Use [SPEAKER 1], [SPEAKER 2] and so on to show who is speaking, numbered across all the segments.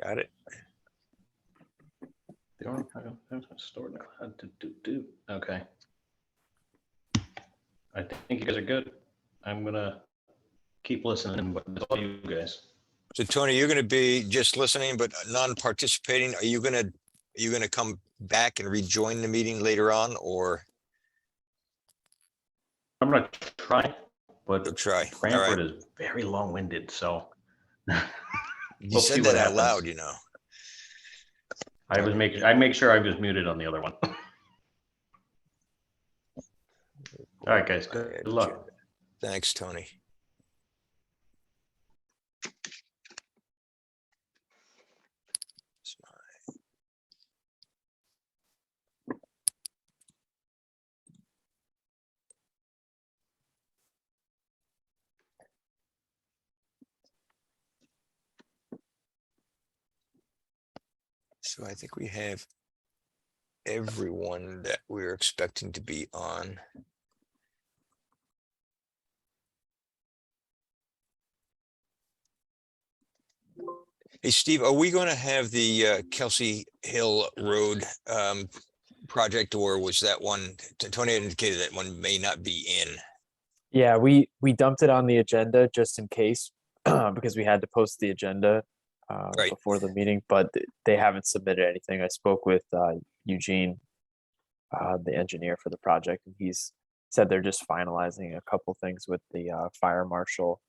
[SPEAKER 1] Got it.
[SPEAKER 2] The only stored in the cloud. Okay. I think you guys are good. I'm gonna keep listening, but it's all you guys.
[SPEAKER 1] So Tony, you're going to be just listening, but non-participating. Are you going to come back and rejoin the meeting later on, or
[SPEAKER 2] I'm gonna try, but
[SPEAKER 1] you'll try? All
[SPEAKER 2] Cranford
[SPEAKER 1] right.
[SPEAKER 2] is very long-winded, so
[SPEAKER 1] You
[SPEAKER 2] we'll
[SPEAKER 1] said
[SPEAKER 2] see
[SPEAKER 1] that
[SPEAKER 2] what
[SPEAKER 1] out
[SPEAKER 2] happens.
[SPEAKER 1] loud, you know.
[SPEAKER 2] I make sure I was muted on the other one. All right, guys. Good luck.
[SPEAKER 1] Thanks, Tony. So I think we have everyone that we're expecting to be on. Hey, Steve, are we going to have the Kelsey Hill Road project, or was that one, Tony indicated that one may not be in?
[SPEAKER 3] Yeah, we dumped it on the agenda just in case because we had to post the agenda
[SPEAKER 1] Right.
[SPEAKER 3] before the meeting, but they haven't submitted anything. I spoke with Eugene, the engineer for the project, and he's said they're just finalizing a couple things with the fire marshal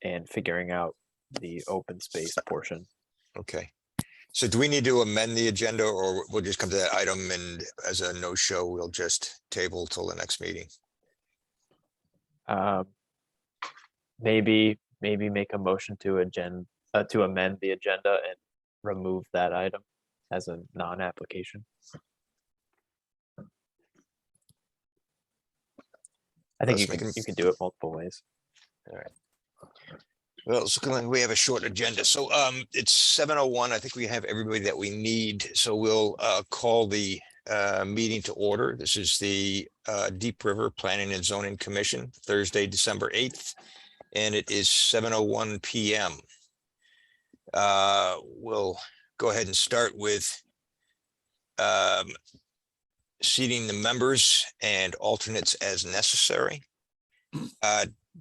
[SPEAKER 3] and figuring out the open space portion.
[SPEAKER 1] Okay. So do we need to amend the agenda, or we'll just come to that item and as a no-show, we'll just table till the next meeting?
[SPEAKER 3] Maybe make a motion to amend the agenda and remove that item as a non-application. I think you can do it multiple ways.
[SPEAKER 1] All right. Well, so we have a short agenda. So it's 7:01. I think we have everybody that we need. So we'll call the meeting to order. This is the Deep River Planning and Zoning Commission, Thursday, December 8th, and it is 7:01 p.m. We'll go ahead and start with seating the members and alternates as necessary.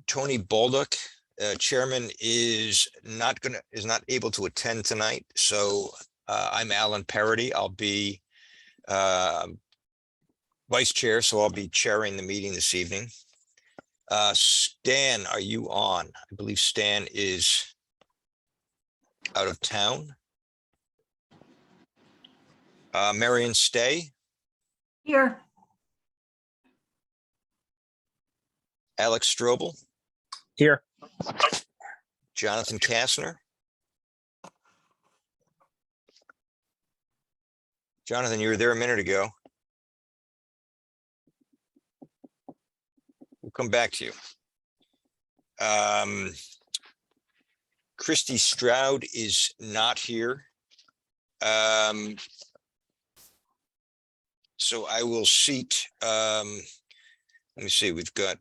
[SPEAKER 1] Tony Baldock, chairman, is not able to attend tonight. So I'm Alan Parody. I'll be vice chair, so I'll be chairing the meeting this evening. Stan, are you on? I believe Stan is out of town. Marion Stay.
[SPEAKER 4] Here.
[SPEAKER 1] Alex Strobel.
[SPEAKER 3] Here.
[SPEAKER 1] Jonathan Kastner. Jonathan, you were there a minute ago. We'll come back to you. Christy Stroud is not here. So I will seat, let me see, we've got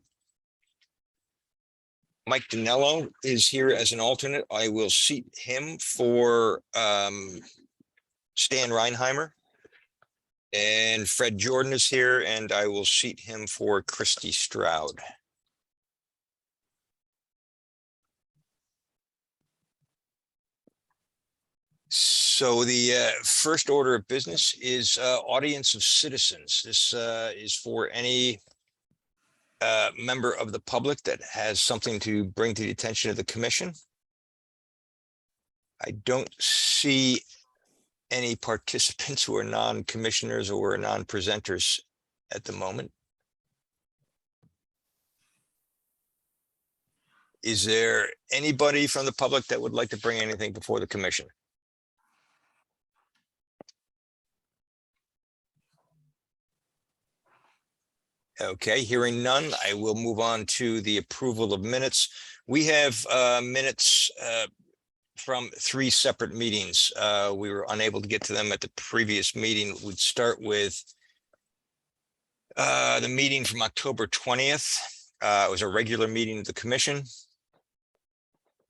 [SPEAKER 1] Mike Dinello is here as an alternate. I will seat him for Stan Reinheimer. And Fred Jordan is here, and I will seat him for Christy Stroud. So the first order of business is audience of citizens. This is for any member of the public that has something to bring to the attention of the commission. I don't see any participants who are non-commissioners or non-presenters at the moment. Is there anybody from the public that would like to bring anything before the commission? Okay, hearing none, I will move on to the approval of minutes. We have minutes from 3 separate meetings. We were unable to get to them at the previous meeting. We'd start with the meeting from October 20th. It was a regular meeting of the commission.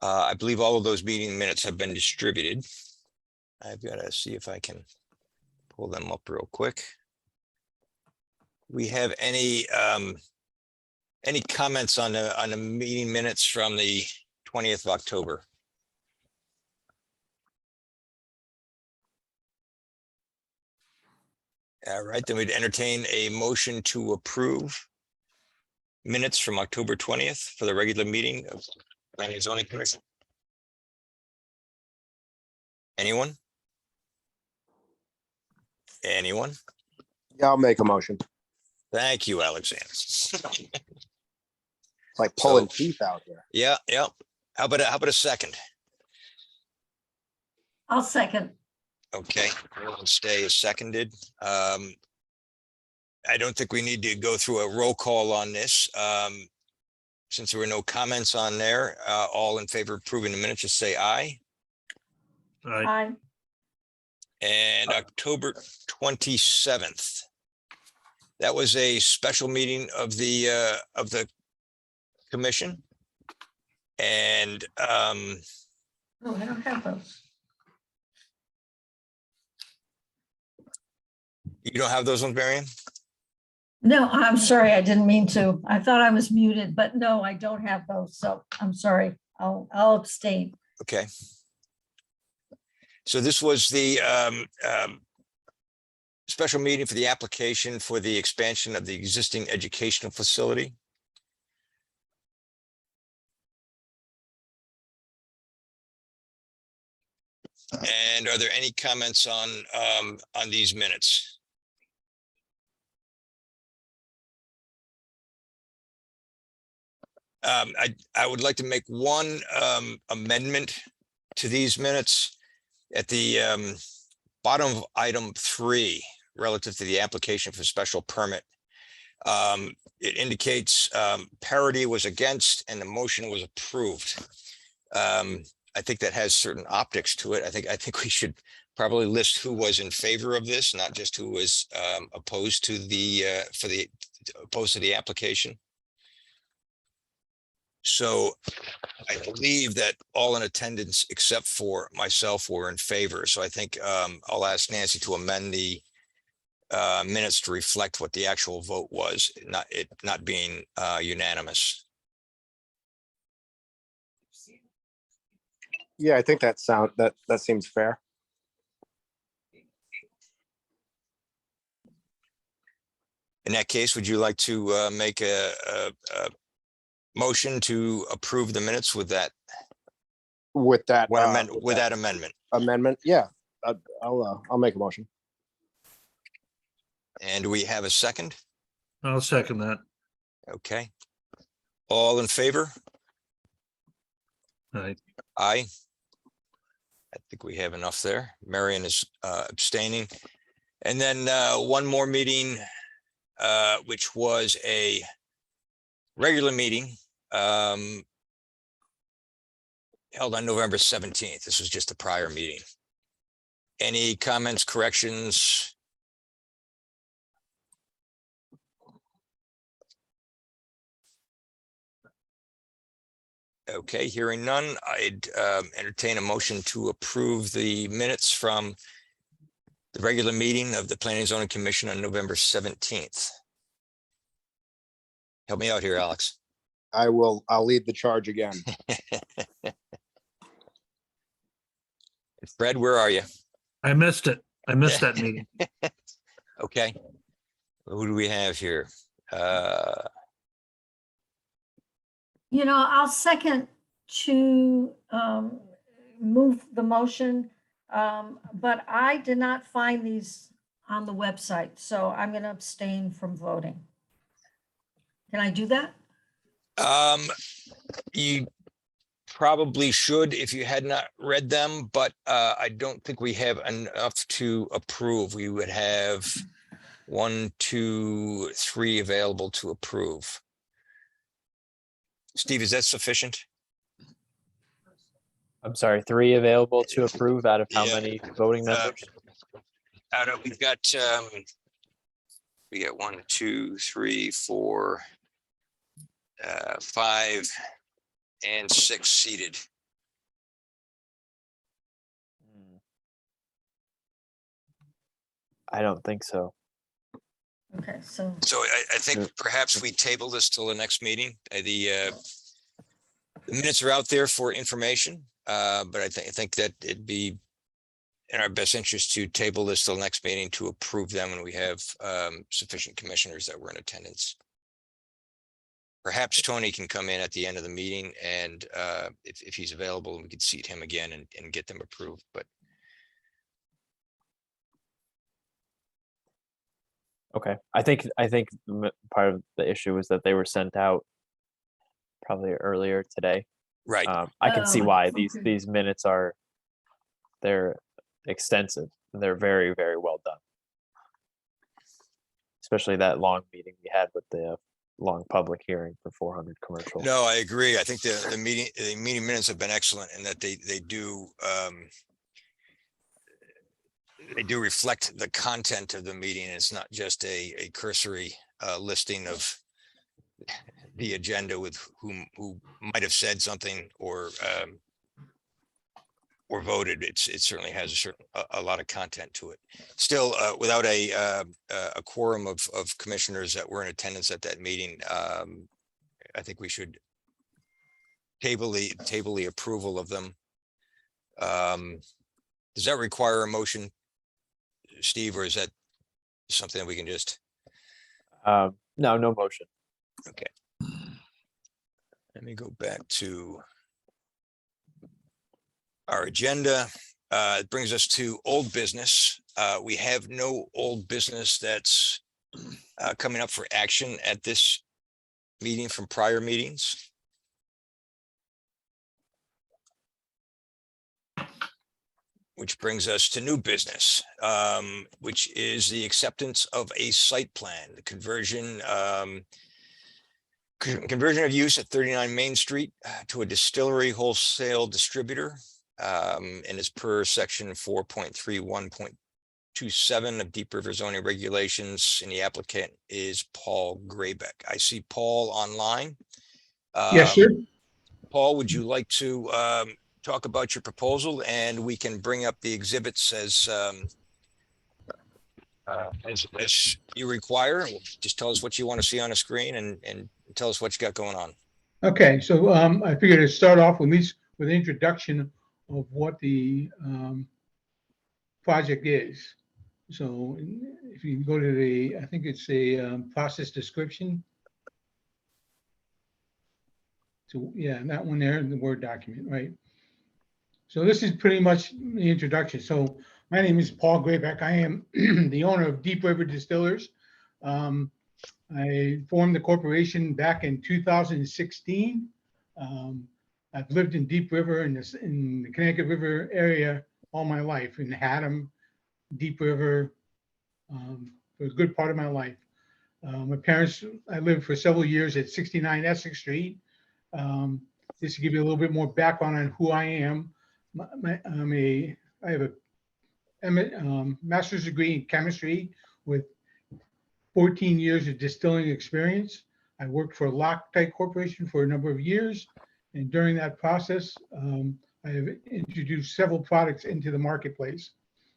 [SPEAKER 1] I believe all of those meeting minutes have been distributed. I've got to see if I can pull them up real quick. We have any comments on the meeting minutes from the 20th of October? All right, then we'd entertain a motion to approve minutes from October 20th for the regular meeting of Planning and Zoning Commission. Anyone? Anyone?
[SPEAKER 4] Yeah, I'll make a motion.
[SPEAKER 1] Thank you, Alexander.
[SPEAKER 4] It's like pulling
[SPEAKER 1] So-
[SPEAKER 4] teeth out here.
[SPEAKER 1] Yeah, yeah. How about a second?
[SPEAKER 5] I'll second.
[SPEAKER 1] Okay, Carolyn Stay is seconded. I don't think we need to go through a roll call on this. Since there were no comments on there, all in favor of approving the minutes, just say aye.
[SPEAKER 5] Aye.
[SPEAKER 1] And October 27th. That was a special meeting of the commission. And
[SPEAKER 5] Oh, I don't have those.
[SPEAKER 1] you don't have those ones, Marion?
[SPEAKER 5] No, I'm sorry. I didn't mean to. I thought I was muted, but no, I don't have those. So I'm sorry. I'll abstain.
[SPEAKER 1] Okay. So this was the special meeting for the application for the expansion of the existing educational facility. And are there any comments on these minutes? I would like to make one amendment to these minutes at the bottom of item 3 relative to the application for special permit. It indicates parity was against and the motion was approved. I think that has certain optics to it. I think we should probably list who was in favor of this, not just who was opposed to the application. So I believe that all in attendance except for myself were in favor. So I think I'll ask Nancy to amend the minutes to reflect what the actual vote was, not being unanimous.
[SPEAKER 4] Yeah, I think that seems fair.
[SPEAKER 1] In that case, would you like to make a motion to approve the minutes with that
[SPEAKER 4] With that,
[SPEAKER 1] with that amendment?
[SPEAKER 4] amendment, yeah, I'll make a motion.
[SPEAKER 1] And we have a second?
[SPEAKER 6] I'll second that.
[SPEAKER 1] Okay. All in favor?
[SPEAKER 6] Aye.
[SPEAKER 1] Aye. I think we have enough there. Marion is abstaining. And then one more meeting, which was a regular meeting held on November 17th. This was just a prior meeting. Any comments, corrections? Okay, hearing none, I'd entertain a motion to approve the minutes from the regular meeting of the Planning and Zoning Commission on November 17th. Help me out here, Alex.
[SPEAKER 4] I'll lead the charge again.
[SPEAKER 1] Fred, where are you?
[SPEAKER 6] I missed it. I missed that meeting.
[SPEAKER 1] Okay. Who do we have here?
[SPEAKER 5] I'll second to move the motion. But I did not find these on the website, so I'm going to abstain from voting. Can I do that?
[SPEAKER 1] You probably should if you had not read them, but I don't think we have enough to approve. We would have 1, 2, 3 available to approve. Steve, is that sufficient?
[SPEAKER 3] I'm sorry, 3 available to approve out of how
[SPEAKER 1] Yeah.
[SPEAKER 3] many voting members?
[SPEAKER 1] We've got we got 1, 2, 3, 4, 5, and 6 seated.
[SPEAKER 3] I don't think so.
[SPEAKER 5] Okay, so,
[SPEAKER 1] So I think
[SPEAKER 3] Yeah.
[SPEAKER 1] perhaps we table this till the next meeting. The minutes are out there for information, but I think that it'd be in our best interest to table this till next meeting to approve them when we have sufficient commissioners that were in attendance. Perhaps Tony can come in at the end of the meeting and if he's available, we could seat him again and get them approved, but
[SPEAKER 3] Okay, I think part of the issue was that they were sent out probably earlier today.
[SPEAKER 1] right.
[SPEAKER 3] I can see
[SPEAKER 5] Oh,
[SPEAKER 3] why
[SPEAKER 5] okay.
[SPEAKER 3] these minutes they're extensive and they're very, very well done. Especially that long meeting we had with the long public hearing for 400 commercial.
[SPEAKER 1] No, I agree. I think the meeting minutes have been excellent in that they do reflect the content of the meeting. It's not just a cursory listing of the agenda with who might have said something or voted. It certainly has a lot of content to it. Still, without a quorum of commissioners that were in attendance at that meeting, I think we should table the approval of them. Does that require a motion, Steve, or is that something that we can just?
[SPEAKER 3] No, no motion.
[SPEAKER 1] Let me go back to our agenda. It brings us to old business. We have no old business that's coming up for action at this meeting from prior meetings. Which brings us to new business, which is the acceptance of a site plan, the conversion of use at 39 Main Street to a distillery wholesale distributor. And it's per section 4.31.27 of Deep River zoning regulations, and the applicant is Paul Graybeck. I see Paul online.
[SPEAKER 7] Yes, sir.
[SPEAKER 1] Paul, would you like to talk about your proposal, and we can bring up the exhibits as you require? Just tell us what you want to see on a screen and tell us what you got going on.
[SPEAKER 7] Okay, so I figured to start off with an introduction of what the project is. So if you go to I think it's a process description. So yeah, that one there in the Word document, right? So this is pretty much the introduction. So my name is Paul Graybeck. I am the owner of Deep River Distillers. I formed the corporation back in 2016. I've lived in Deep River in the Connecticut River area all my life, in Haddam, Deep River, for a good part of my life. My parents, I lived for several years at 69 Essex Street. Just to give you a little bit more background on who I am, I have a master's degree in chemistry with 14 years of distilling experience. I worked for Loctite Corporation for a number of years. And during that process, I have introduced several products into the marketplace.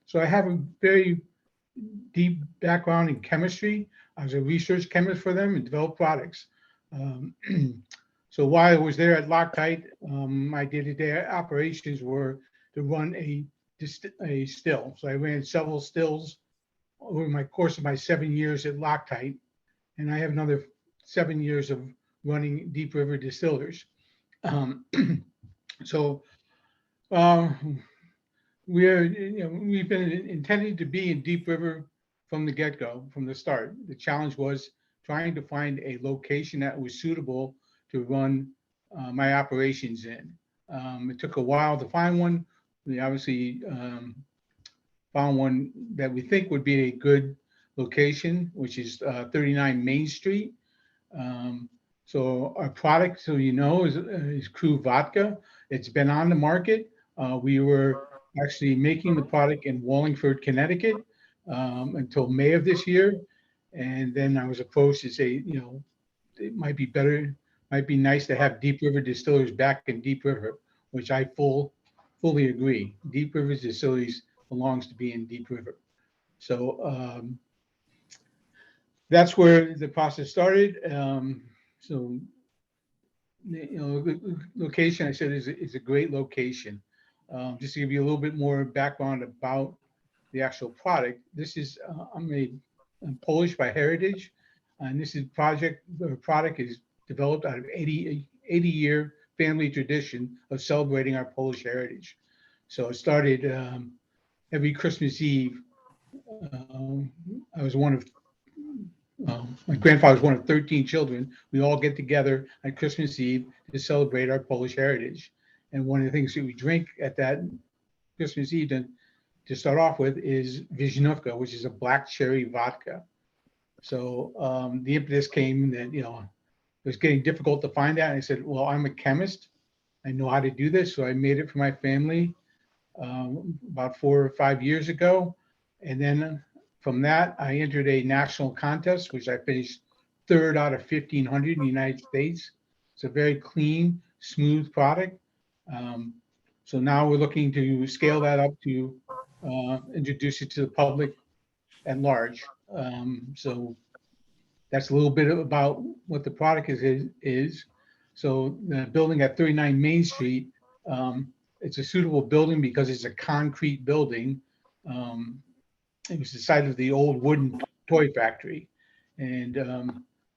[SPEAKER 7] So I have a very deep background in chemistry. I was a research chemist for them and developed products. So while I was there at Loctite, my day-to-day operations were to run a still. So I ran several stills over my course of my 7 years at Loctite, and I have another 7 years of running Deep River Distillers. We've been intending to be in Deep River from the get-go, from the start. The challenge was trying to find a location that was suitable to run my operations in. It took a while to find one. We obviously found one that we think would be a good location, which is 39 Main Street. So our product, so you know, is Crew Vodka. It's been on the market. We were actually making the product in Wallingford, Connecticut, until May of this year. And then I was approached to say, it might be nice to have Deep River Distillers back in Deep River, which I fully agree. Deep River Distilleries belongs to be in Deep River. So that's where the process started. So the location I said is a great location. Just to give you a little bit more background about the actual product, this is I'm Polish by heritage, and this is the product is developed out of 80-year family tradition of celebrating our Polish heritage. So it started every Christmas Eve. I was one of my grandfather was one of 13 children. We all get together on Christmas Eve to celebrate our Polish heritage. And one of the things that we drink at that Christmas Eve to start off with is Vizhnówka, which is a black cherry vodka. So the impetus came that, it was getting difficult to find that. And I said, well, I'm a chemist. I know how to do this. So I made it for my family about 4 or 5 years ago. And then from that, I entered a national contest, which I finished 3rd out of 1,500 in the United States. It's a very clean, smooth product. So now we're looking to scale that up to introduce it to the public at large. So that's a little bit about what the product is. So the building at 39 Main Street, it's a suitable building because it's a concrete building. It was the site of the old wooden toy factory. And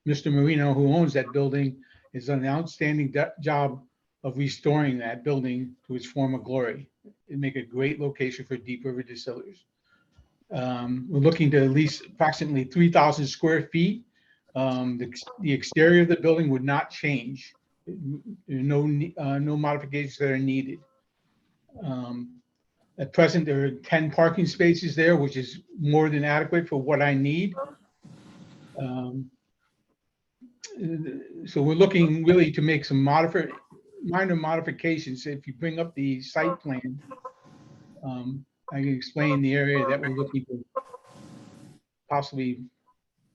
[SPEAKER 7] Mr. Marino, who owns that building, has done an outstanding job of restoring that building to its former glory. It'd make a great location for Deep River Distillers. We're looking to lease approximately 3,000 square feet. The exterior of the building would not change. No modifications that are needed. At present, there are 10 parking spaces there, which is more than adequate for what I need. So we're looking really to make some minor modifications. If you bring up the site plan, I can explain the area that we're looking to possibly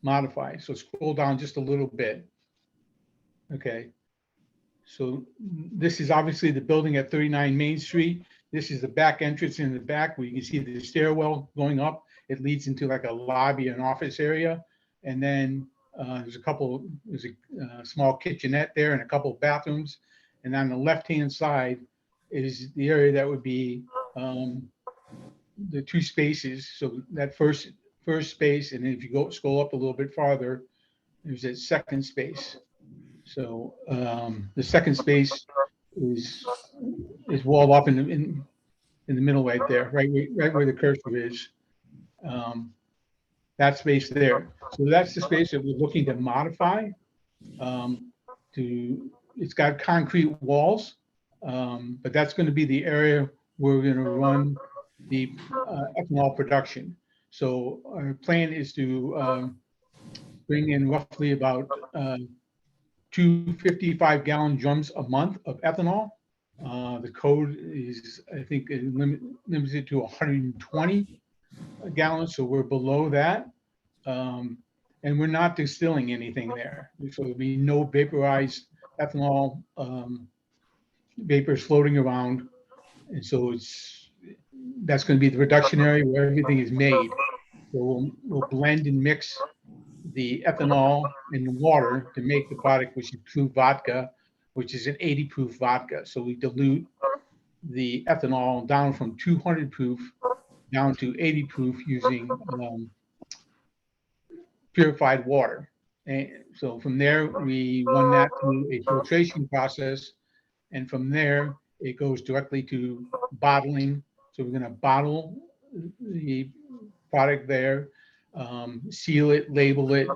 [SPEAKER 7] modify. So scroll down just a little bit. Okay. So this is obviously the building at 39 Main Street. This is the back entrance in the back where you can see the stairwell going up. It leads into like a lobby and office area. And then there's a small kitchenette there and a couple of bathrooms. And on the left-hand side is the area that would be the 2 spaces. So that first space, and then if you scroll up a little bit farther, there's that second space. So the second space is walled up in the middle right there, right where the cursor is. That space there. So that's the space that we're looking to modify. It's got concrete walls, but that's going to be the area where we're going to run the ethanol production. So our plan is to bring in roughly about 2 55-gallon drums a month of ethanol. The code is, I think, limits it to 120 gallons, so we're below that. And we're not distilling anything there. So there'll be no vaporized ethanol vapors floating around. And so that's going to be the production area where everything is made. So we'll blend and mix the ethanol and the water to make the product, which is true vodka, which is an 80 proof vodka. So we dilute the ethanol down from 200 proof down to 80 proof using purified water. And so from there, we run that through a filtration process. And from there, it goes directly to bottling. So we're going to bottle the product there, seal it, label it,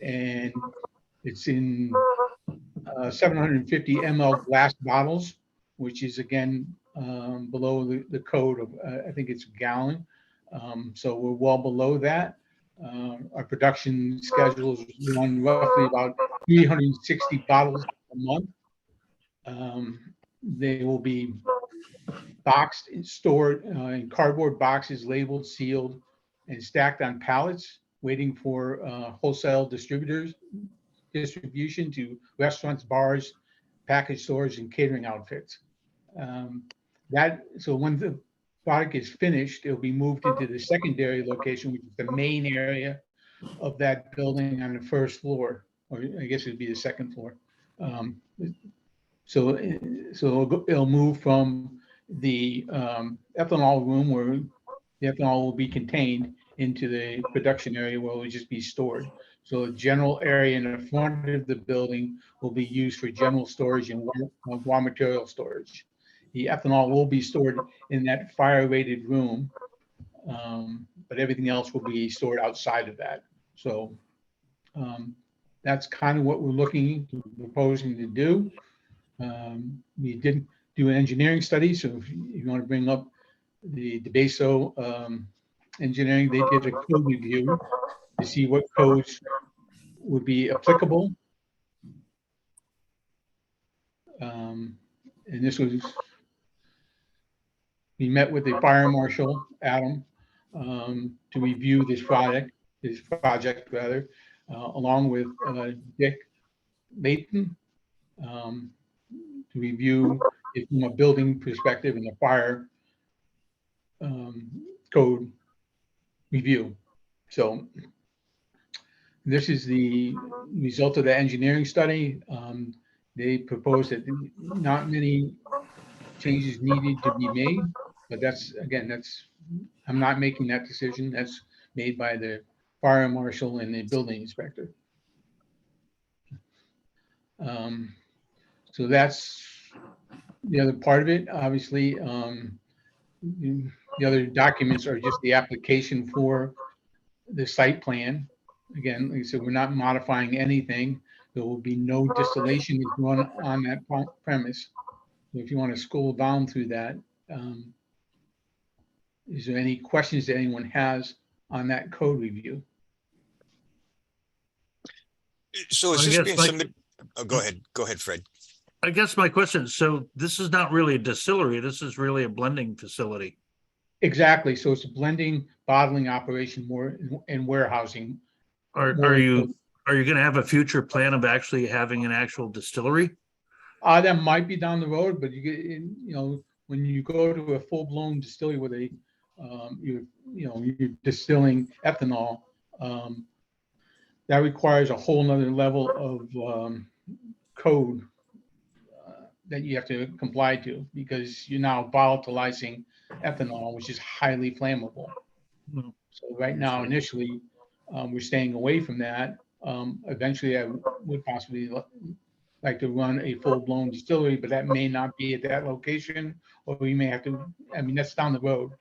[SPEAKER 7] and it's in 750 ml glass bottles, which is again below the code of I think it's a gallon. So we're well below that. Our production schedule is run roughly about 360 bottles a month. They will be boxed and stored in cardboard boxes, labeled, sealed, and stacked on pallets, waiting for wholesale distribution to restaurants, bars, package stores, and catering outfits. So when the product is finished, it'll be moved into the secondary location, which is the main area of that building on the first floor, or I guess it'd be the second floor. So it'll move from the ethanol room where the ethanol will be contained into the production area where it will just be stored. So the general area in the front of the building will be used for general storage and raw material storage. The ethanol will be stored in that fire-rated room, but everything else will be stored outside of that. So that's kind of what we're proposing to do. We did do an engineering study, so if you want to bring up the DeBaso engineering, they did a code review to see what codes would be applicable. And this was, we met with the fire marshal, Adam, to review this project rather, along with Dick Layton, to review it from a building perspective and a fire code review. So this is the result of the engineering study. They proposed that not many changes needed to be made, but that's, again, I'm not making that decision. That's made by the fire marshal and the building inspector. So that's the other part of it. Obviously, the other documents are just the application for the site plan. Again, like I said, we're not modifying anything. There will be no distillation run on that premise. So if you want to scroll down through that, is there any questions that anyone has on that code review?
[SPEAKER 1] So is
[SPEAKER 6] I
[SPEAKER 1] this
[SPEAKER 6] guess
[SPEAKER 1] being
[SPEAKER 6] my-
[SPEAKER 1] submitted? Oh, go ahead, Fred.
[SPEAKER 6] I guess my question is, so this is not really a distillery, this is really a blending facility.
[SPEAKER 7] Exactly. So it's a blending, bottling operation more and warehousing.
[SPEAKER 6] Are you gonna have a future plan of actually having an actual distillery?
[SPEAKER 7] That might be down the road, but when you go to a full-blown distillery with a, you're distilling ethanol, that requires a whole nother level of code that you have to comply to, because you're now volatilizing ethanol, which is highly flammable.
[SPEAKER 6] No.
[SPEAKER 7] So right now, initially, we're staying away from that. Eventually, I would possibly like to run a full-blown distillery, but that may not be at that location, or we may have to, I mean, that's down the road.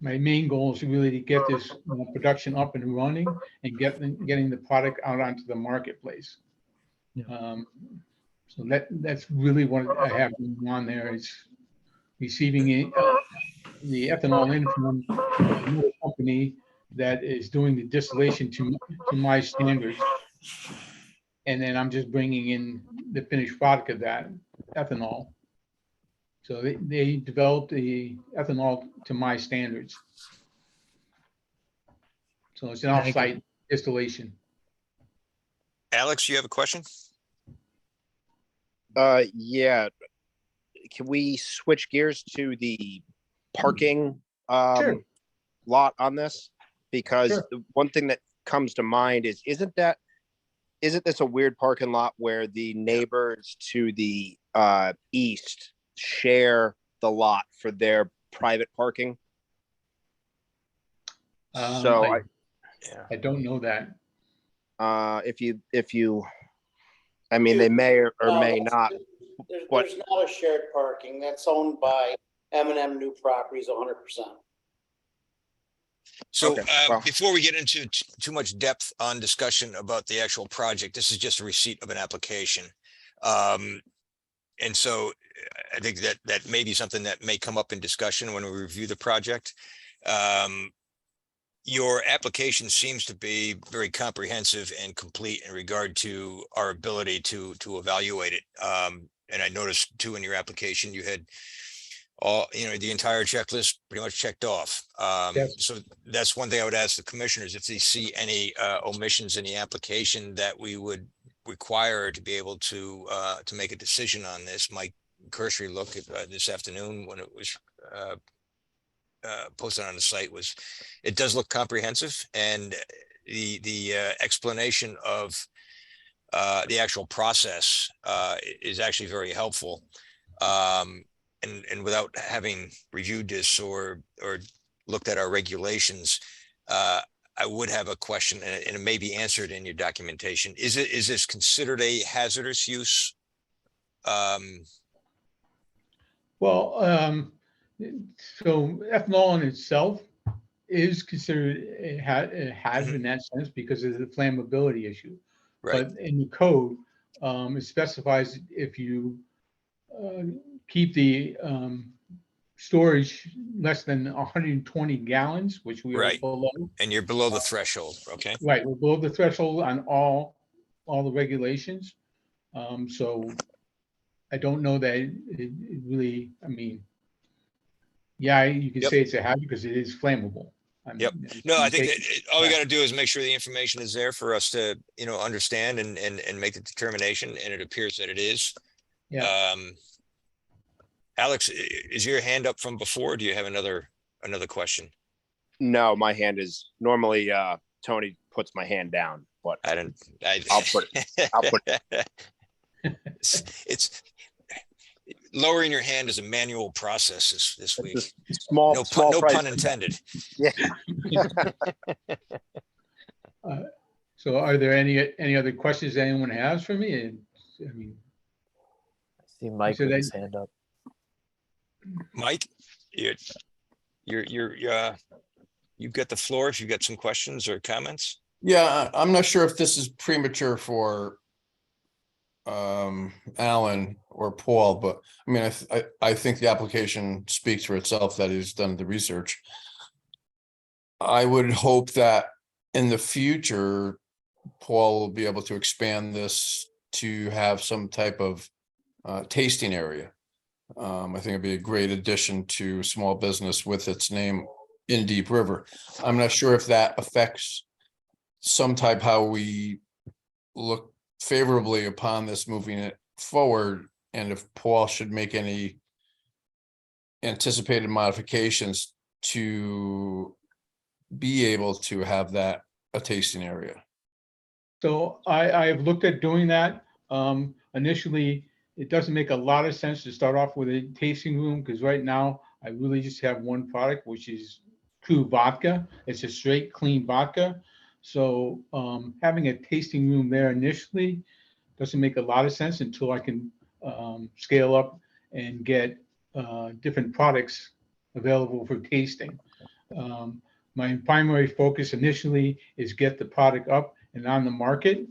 [SPEAKER 7] My main goal is really to get this production up and running and getting the product out onto the marketplace.
[SPEAKER 6] Yeah.
[SPEAKER 7] So that's really what I have going on there. It's receiving the ethanol in from another company that is doing the distillation to my standards. And then I'm just bringing in the finished product of that ethanol. So they developed the ethanol to my standards. So it's an
[SPEAKER 6] Thank you.
[SPEAKER 7] off-site distillation.
[SPEAKER 1] Alex, you have a question?
[SPEAKER 4] Yeah. Can we switch gears to the parking
[SPEAKER 7] Sure.
[SPEAKER 4] lot on this? Because
[SPEAKER 7] Sure.
[SPEAKER 4] the one thing that comes to mind is, isn't this a weird parking lot where the neighbors to the east share the lot for their private parking? So
[SPEAKER 7] I don't know that.
[SPEAKER 4] if you, I mean, they may or
[SPEAKER 8] No,
[SPEAKER 4] may
[SPEAKER 8] that's-
[SPEAKER 4] not. What-
[SPEAKER 8] There's not a shared parking. That's owned by M&M New Properties 100%.
[SPEAKER 1] So
[SPEAKER 4] Okay, well-
[SPEAKER 1] before we get into too much depth on discussion about the actual project, this is just a receipt of an application. And so I think that may be something that may come up in discussion when we review the project. Your application seems to be very comprehensive and complete in regard to our ability to evaluate it. And I noticed too, in your application, you had the entire checklist pretty much checked off.
[SPEAKER 7] Yes.
[SPEAKER 1] So that's one thing I would ask the commissioners, if they see any omissions in the application that we would require to be able to make a decision on this. Mike Cursory looked at this afternoon when it was posted on the site was, it does look comprehensive, and the explanation of the actual process is actually very helpful. And without having reviewed this or looked at our regulations, I would have a question, and it may be answered in your documentation. Is this considered a hazardous use?
[SPEAKER 7] Well, so ethanol in itself is considered a hazard in that sense because of the flammability issue.
[SPEAKER 1] Right.
[SPEAKER 7] But in the code, it specifies if you keep the storage less than 120 gallons, which we are
[SPEAKER 1] Right.
[SPEAKER 7] below.
[SPEAKER 1] And you're below the threshold, okay?
[SPEAKER 7] Right, we're below the threshold on all the regulations. So I don't know that it really, I mean, yeah, you can
[SPEAKER 1] Yep.
[SPEAKER 7] say it's a hazard because it is flammable.
[SPEAKER 1] Yep. No, I think that all we got to do is make sure the information is there for us to, understand and make the determination, and it appears that it is.
[SPEAKER 7] Yeah.
[SPEAKER 1] Alex, is your hand up from before? Or do you have another question?
[SPEAKER 4] No, my hand is normally, Tony puts my hand down, but I'll put it.
[SPEAKER 1] It's lowering your hand is a manual process this week.
[SPEAKER 4] It's a small,
[SPEAKER 1] No
[SPEAKER 4] small
[SPEAKER 1] pun, no
[SPEAKER 4] price.
[SPEAKER 1] pun intended.
[SPEAKER 4] Yeah.
[SPEAKER 7] So are there any other questions anyone has for me? I mean,
[SPEAKER 3] I see Mike
[SPEAKER 7] So
[SPEAKER 3] with
[SPEAKER 7] then-
[SPEAKER 3] his hand up.
[SPEAKER 1] Mike, you've got the floor if you've got some questions or comments.
[SPEAKER 9] Yeah, I'm not sure if this is premature for Alan or Paul, but I mean, I think the application speaks for itself that he's done the research. I would hope that in the future, Paul will be able to expand this to have some type of tasting area. I think it'd be a great addition to small business with its name in Deep River. I'm not sure if that affects some type how we look favorably upon this moving it forward, and if Paul should make any anticipated modifications to be able to have that a tasting area.
[SPEAKER 7] so I've looked at doing that. Initially, it doesn't make a lot of sense to start off with a tasting room because right now I really just have one product, which is True Vodka. It's a straight, clean vodka. So having a tasting room there initially doesn't make a lot of sense until I can scale up and get different products available for tasting. My primary focus initially is get the product up and on the market.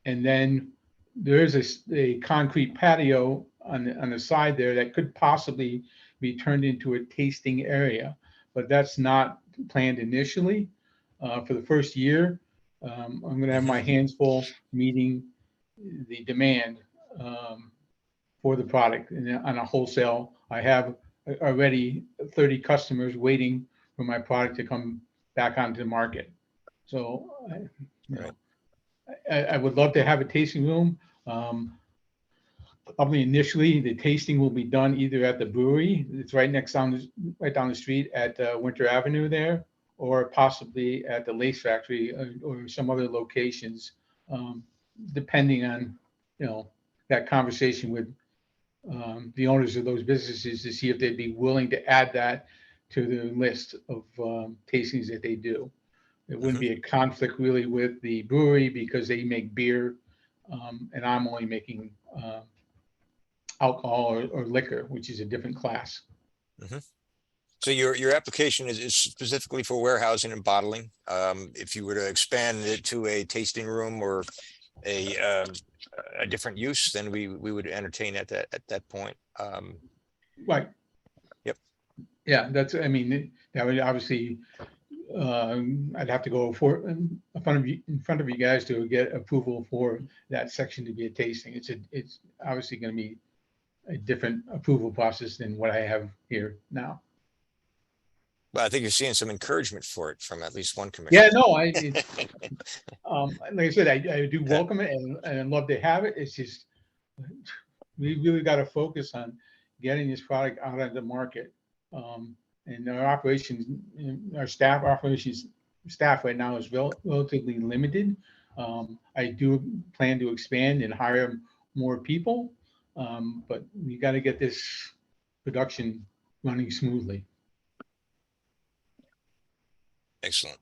[SPEAKER 7] And then there is a concrete patio on the side there that could possibly be turned into a tasting area, but that's not planned initially. For the first year, I'm going to have my hands full meeting the demand for the product and on a wholesale. I have already 30 customers waiting for my product to come back onto the market. So I would love to have a tasting room. Probably initially the tasting will be done either at the brewery. It's right down the street at Winter Avenue there, or possibly at the Lace Factory or some other locations, depending on, that conversation with the owners of those businesses to see if they'd be willing to add that to the list of tastings that they do. It wouldn't be a conflict really with the brewery because they make beer, and I'm only making alcohol or liquor, which is a different class.
[SPEAKER 1] So your application is specifically for warehousing and bottling. If you were to expand it to a tasting room or a different use, then we would entertain at that point.
[SPEAKER 7] Right.
[SPEAKER 1] Yep.
[SPEAKER 7] Yeah, I mean, that would obviously, I'd have to go in front of you guys to get approval for that section to be a tasting. It's obviously going to be a different approval process than what I have here now.
[SPEAKER 1] But I think you're seeing some encouragement for it from at least one commissioner.
[SPEAKER 7] Yeah, no, like I said, I do welcome it and I'd love to have it. It's just, we really got to focus on getting this product out of the market. And our operations, our operations staff right now is relatively limited. I do plan to expand and hire more people, but we got to get this production running smoothly.
[SPEAKER 1] Excellent.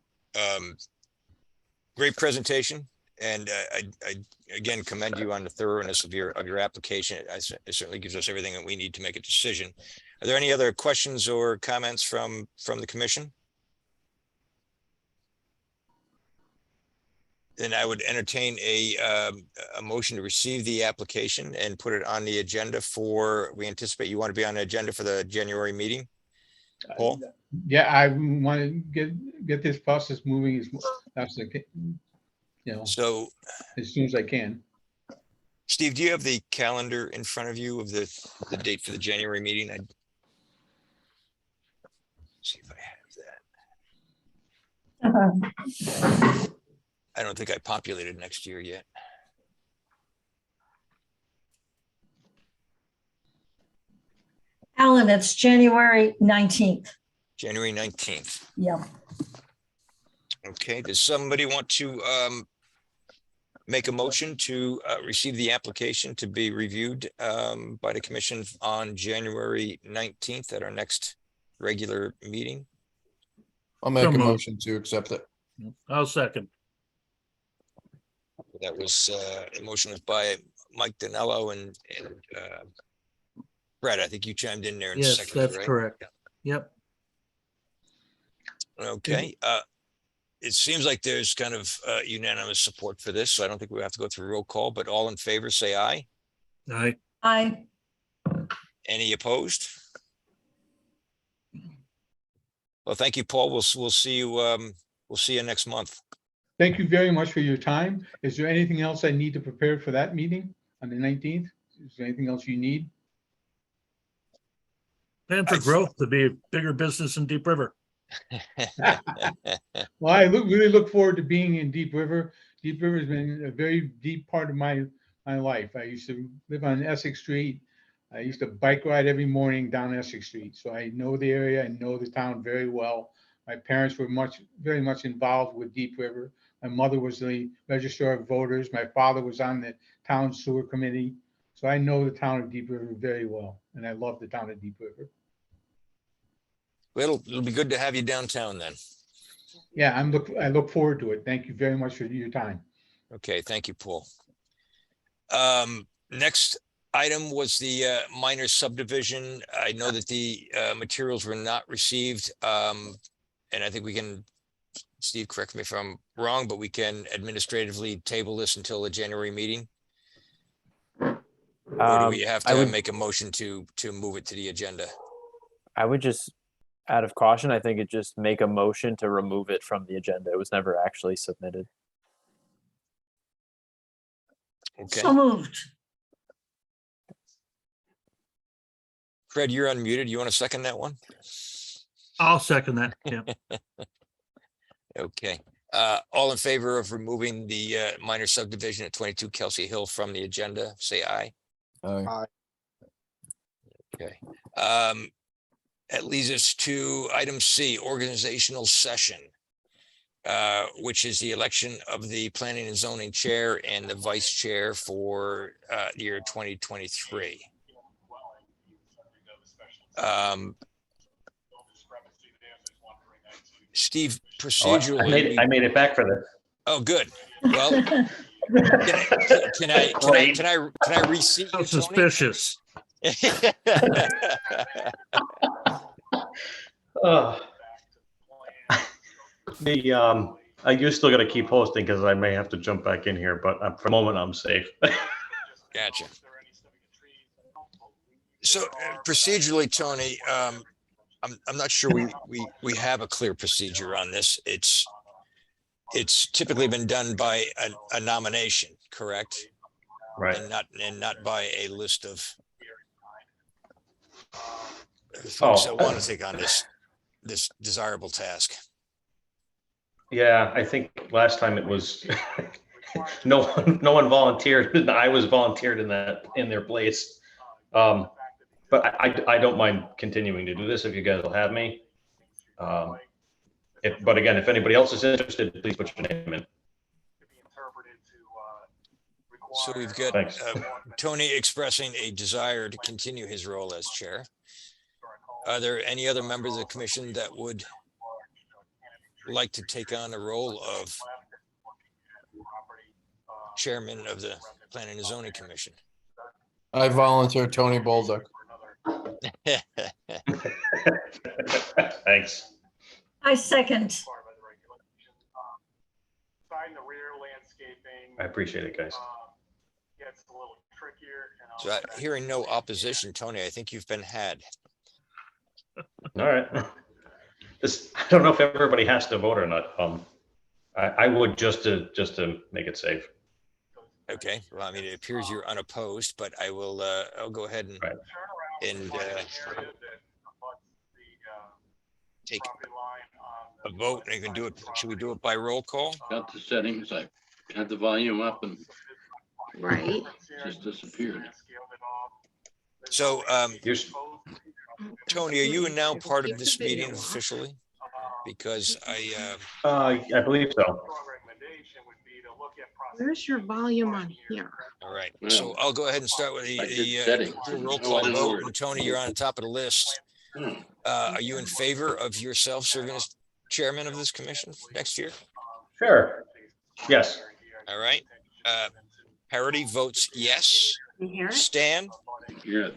[SPEAKER 1] Great presentation. And I again commend you on the thoroughness of your application. It certainly gives us everything that we need to make a decision. Are there any other questions or comments from the commission? Then I would entertain a motion to receive the application and put it on the agenda for, we anticipate you want to be on the agenda for the January meeting. Paul?
[SPEAKER 7] Yeah, I want to get this process moving as fast as I can,
[SPEAKER 1] So
[SPEAKER 7] as soon as I can.
[SPEAKER 1] Steve, do you have the calendar in front of you of the date for the January meeting? I'd see if I have that. I don't think I populated next year yet.
[SPEAKER 5] Alan, it's January 19th.
[SPEAKER 1] January 19th.
[SPEAKER 5] Yeah.
[SPEAKER 1] Okay, does somebody want to make a motion to receive the application to be reviewed by the commission on January 19th at our next regular meeting?
[SPEAKER 9] I'll make
[SPEAKER 6] So
[SPEAKER 9] a
[SPEAKER 6] moved.
[SPEAKER 9] motion to accept it.
[SPEAKER 6] I'll second.
[SPEAKER 1] That was, a motion was by Mike Danello and Brett, I think you chimed in there. And
[SPEAKER 6] Yes,
[SPEAKER 1] seconded,
[SPEAKER 6] that's
[SPEAKER 1] right?
[SPEAKER 6] correct. Yep.
[SPEAKER 1] Okay, it seems like there's kind of unanimous support for this, so I don't think we have to go through roll call, but all in favor, say aye.
[SPEAKER 6] Aye.
[SPEAKER 5] I,
[SPEAKER 1] Any opposed? Well, thank you, Paul. We'll see you, we'll see you next month.
[SPEAKER 7] Thank you very much for your time. Is there anything else I need to prepare for that meeting on the 19th? Is there anything else you need?
[SPEAKER 6] Plan for growth to be a bigger business in Deep River.
[SPEAKER 7] Well, I really look forward to being in Deep River. Deep River has been a very deep part of my life. I used to live on Essex Street. I used to bike ride every morning down Essex Street. So I know the area, I know the town very well. My parents were very much involved with Deep River. My mother was the registrar of voters. My father was on the town sewer committee. So I know the town of Deep River very well, and I love the town of Deep River.
[SPEAKER 1] Well, it'll be good to have you downtown then.
[SPEAKER 7] Yeah, I look forward to it. Thank you very much for your time.
[SPEAKER 1] Okay, thank you, Paul. Next item was the minor subdivision. I know that the materials were not received. And I think we can, Steve, correct me if I'm wrong, but we can administratively table this until the January meeting. Or do we have
[SPEAKER 3] I
[SPEAKER 1] to
[SPEAKER 3] would-
[SPEAKER 1] make a motion to move it to the agenda?
[SPEAKER 3] I would just, out of caution, I think it just make a motion to remove it from the agenda. It was never actually submitted.
[SPEAKER 1] Okay,
[SPEAKER 5] so moved.
[SPEAKER 1] Fred, you're unmuted. You want to second that one?
[SPEAKER 6] I'll second that. Yeah.
[SPEAKER 1] Okay, all in favor of removing the minor subdivision at 22 Kelsey Hill from the agenda, say aye.
[SPEAKER 9] Aye.
[SPEAKER 1] Okay. That leads us to item C, organizational session, which is the election of the planning and zoning chair and the vice chair for the year 2023. Steve,
[SPEAKER 2] Oh,
[SPEAKER 1] procedurally.
[SPEAKER 2] I made it back for this.
[SPEAKER 1] Oh, good. Well, can I reseat
[SPEAKER 6] How
[SPEAKER 1] you, Tony?
[SPEAKER 6] suspicious.
[SPEAKER 2] You still got to keep hosting because I may have to jump back in here, but for the moment I'm safe.
[SPEAKER 1] Gotcha. So procedurally, Tony, I'm not sure we have a clear procedure on this. It's typically been done by a nomination, correct?
[SPEAKER 2] Right.
[SPEAKER 1] And not by a list of folks that want to take on this desirable task.
[SPEAKER 2] Yeah, I think last time it was no one volunteered. And I was volunteered in their place. But I don't mind continuing to do this if you guys will have me. But again, if anybody else is interested, please put your name in.
[SPEAKER 1] So we've got
[SPEAKER 2] Thanks.
[SPEAKER 1] Tony expressing a desire to continue his role as chair. Are there any other members of the commission that would like to take on the role of chairman of the Planning and Zoning Commission?
[SPEAKER 9] I volunteer Tony Bolduc.
[SPEAKER 2] Thanks.
[SPEAKER 5] I second.
[SPEAKER 2] I appreciate it, guys.
[SPEAKER 1] So hearing no opposition, Tony, I think you've been had.
[SPEAKER 2] All right. I don't know if everybody has to vote or not. I would just to make it safe.
[SPEAKER 1] Okay, well, I mean, it appears you're unopposed, but I will, I'll go ahead and,
[SPEAKER 2] Right.
[SPEAKER 1] and take a vote, and you can do it, should we do it by roll call?
[SPEAKER 10] Got the settings, I had the volume up and
[SPEAKER 11] Right.
[SPEAKER 10] just disappeared.
[SPEAKER 1] So,
[SPEAKER 2] Here's,
[SPEAKER 1] Tony, are you now part of this meeting officially? Because I
[SPEAKER 2] believe so.
[SPEAKER 11] Where's your volume on here?
[SPEAKER 1] all right, so I'll go ahead and start with
[SPEAKER 10] I did
[SPEAKER 1] the
[SPEAKER 10] settings.
[SPEAKER 1] roll
[SPEAKER 10] Oh,
[SPEAKER 1] call
[SPEAKER 10] I didn't know
[SPEAKER 1] vote,
[SPEAKER 10] where-
[SPEAKER 1] and Tony, you're on the top of the list.
[SPEAKER 10] Hmm.
[SPEAKER 1] Are you in favor of yourself serving as chairman of this commission next year?
[SPEAKER 2] Sure. Yes.
[SPEAKER 1] All right, Parity votes yes.
[SPEAKER 11] Can you hear it?
[SPEAKER 1] Stan,
[SPEAKER 10] Yeah,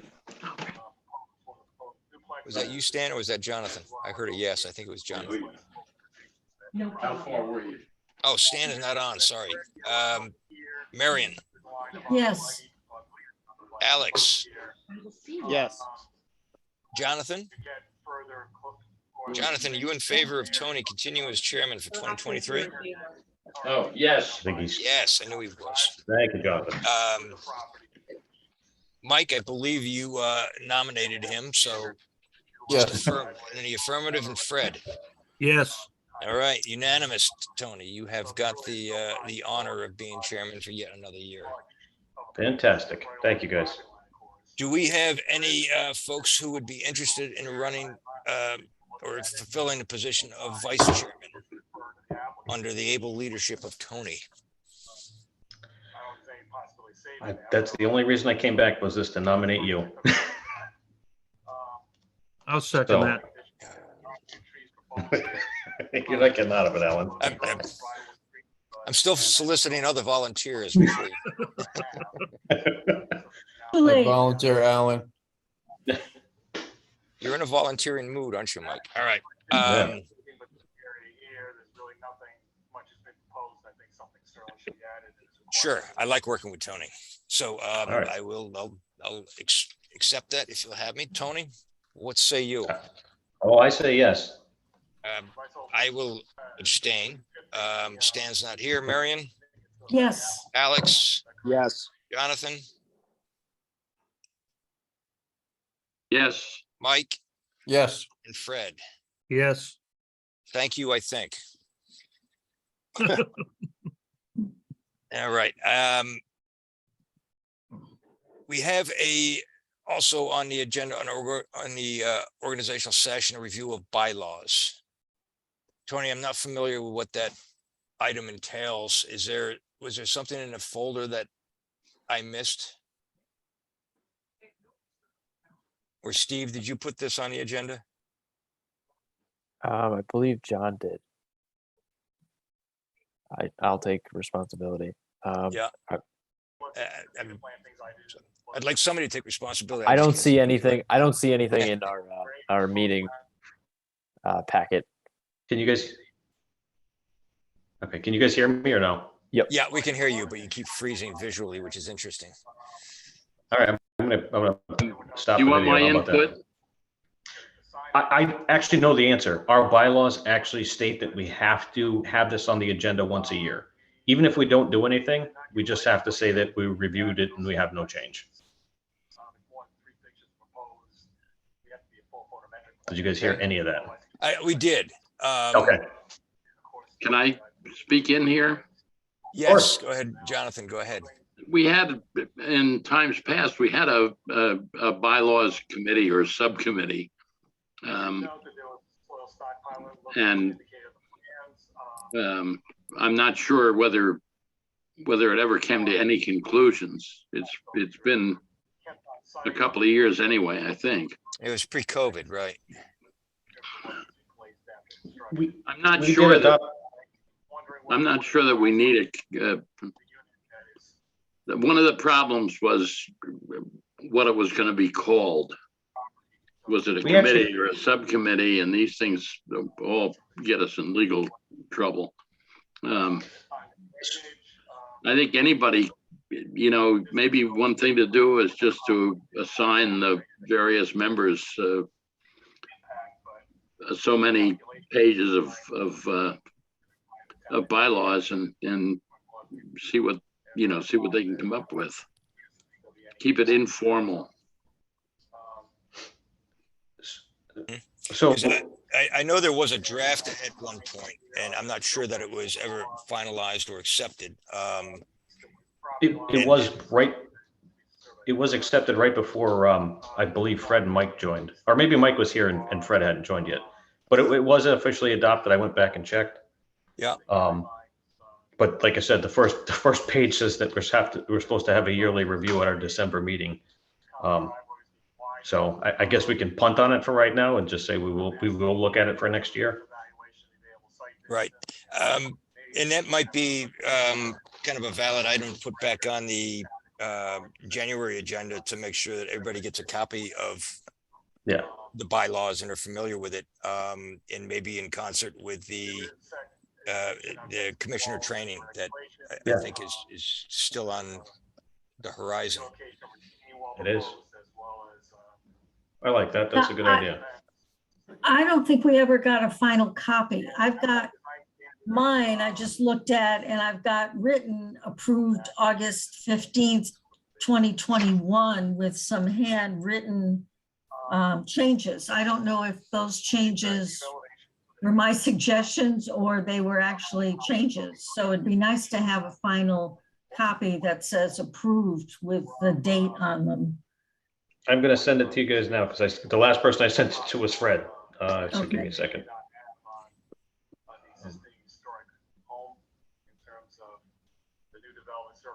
[SPEAKER 11] Okay.
[SPEAKER 1] was that you, Stan, or was that Jonathan? I heard a yes, I think it was Jonathan.
[SPEAKER 10] how far were you?
[SPEAKER 1] Oh, Stan is not on, sorry. Marion,
[SPEAKER 5] Yes.
[SPEAKER 1] Alex,
[SPEAKER 4] Yes.
[SPEAKER 1] Jonathan? Jonathan, are you in favor of Tony continuing as chairman for 2023?
[SPEAKER 10] Oh, yes.
[SPEAKER 2] I think he's,
[SPEAKER 1] Yes, I knew he was.
[SPEAKER 2] thank you, Jonathan.
[SPEAKER 1] Mike, I believe you nominated him, so
[SPEAKER 9] Yes,
[SPEAKER 1] in the affirmative, and Fred.
[SPEAKER 6] Yes,
[SPEAKER 1] All right, unanimous, Tony. You have got the honor of being chairman for yet another year.
[SPEAKER 2] Fantastic. Thank you, guys.
[SPEAKER 1] Do we have any folks who would be interested in running or fulfilling the position of vice chairman under the able leadership of Tony?
[SPEAKER 2] That's the only reason I came back was this to nominate you.
[SPEAKER 6] I'll second
[SPEAKER 2] So-
[SPEAKER 6] that.
[SPEAKER 2] You're not getting out of it, Alan.
[SPEAKER 1] I'm still soliciting other volunteers. before you-
[SPEAKER 5] Too
[SPEAKER 9] I
[SPEAKER 5] late.
[SPEAKER 9] volunteer Alan.
[SPEAKER 1] You're in a volunteering mood, aren't you, Mike? All right.
[SPEAKER 2] Yeah.
[SPEAKER 1] Sure. I like working with Tony. So
[SPEAKER 2] right.
[SPEAKER 1] I'll accept that if you'll have me. Tony, what say you?
[SPEAKER 2] Oh, I say yes.
[SPEAKER 1] I will abstain. Stan's not here. Marion,
[SPEAKER 5] Yes.
[SPEAKER 1] Alex,
[SPEAKER 4] Yes.
[SPEAKER 1] Jonathan,
[SPEAKER 10] Yes,
[SPEAKER 1] Mike,
[SPEAKER 9] Yes,
[SPEAKER 1] and Fred.
[SPEAKER 6] Yes,
[SPEAKER 1] Thank you, I think. All right. We have also on the agenda on the organizational session, a review of bylaws. Tony, I'm not familiar with what that item entails. Was there something in the folder that I missed? Or Steve, did you put this on the agenda?
[SPEAKER 3] I believe John did. I'll take responsibility.
[SPEAKER 1] Yeah. I'd like somebody to take responsibility.
[SPEAKER 3] I don't see anything. I don't see anything in our meeting packet.
[SPEAKER 2] Can you guys? Okay, can you guys hear me or no?
[SPEAKER 1] Yeah, we can hear you, but you keep freezing visually, which is interesting.
[SPEAKER 2] All right, I'm gonna stop.
[SPEAKER 10] you
[SPEAKER 2] the
[SPEAKER 10] want
[SPEAKER 2] video.
[SPEAKER 10] my
[SPEAKER 2] How about that?
[SPEAKER 10] input?
[SPEAKER 2] I actually know the answer. Our bylaws actually state that we have to have this on the agenda once a year. Even if we don't do anything, we just have to say that we reviewed it and we have no change. Did you guys hear any of that?
[SPEAKER 1] We did.
[SPEAKER 2] Okay.
[SPEAKER 10] Can I speak in here?
[SPEAKER 1] Yes, go ahead, Jonathan, go ahead.
[SPEAKER 10] We had, in times past, we had a bylaws committee or subcommittee. And I'm not sure whether it ever came to any conclusions. It's been a couple of years anyway, I think.
[SPEAKER 1] It was pre-COVID, right?
[SPEAKER 10] I'm not
[SPEAKER 2] We
[SPEAKER 10] sure
[SPEAKER 2] did
[SPEAKER 10] that
[SPEAKER 2] adopt,
[SPEAKER 10] we need one of the problems was what it was going to be called. Was it a
[SPEAKER 2] We actually-
[SPEAKER 10] committee or a subcommittee? And these things all get us in legal trouble. I think anybody, maybe one thing to do is just to assign the various members so many pages of bylaws and see what they can come up with. Keep it informal.
[SPEAKER 2] so
[SPEAKER 1] 'Cause I know there was a draft at one point, and I'm not sure that it was ever finalized or accepted.
[SPEAKER 2] it was accepted right before, I believe Fred and Mike joined, or maybe Mike was here and Fred hadn't joined yet. But it was officially adopted. I went back and checked.
[SPEAKER 1] Yeah.
[SPEAKER 2] But like I said, the first page says that we're supposed to have a yearly review at our December meeting. So I guess we can punt on it for right now and just say we will look at it for next year.
[SPEAKER 1] Right. And that might be kind of a valid item to put back on the January agenda to make sure that everybody gets a copy of
[SPEAKER 2] Yeah.
[SPEAKER 1] the bylaws and are familiar with it, and maybe in concert with the commissioner training that I
[SPEAKER 2] Yeah.
[SPEAKER 1] think is still on the horizon.
[SPEAKER 2] It is. I like that. That's a good idea.
[SPEAKER 5] I don't think we ever got a final copy. I've got mine, I just looked at, and I've got written approved August 15th, 2021 with some handwritten changes. I don't know if those changes were my suggestions or they were actually changes. So it'd be nice to have a final copy that says approved with the date on them.
[SPEAKER 2] I'm going to send it to you guys now because the last person I sent it to was Fred. So give me a second.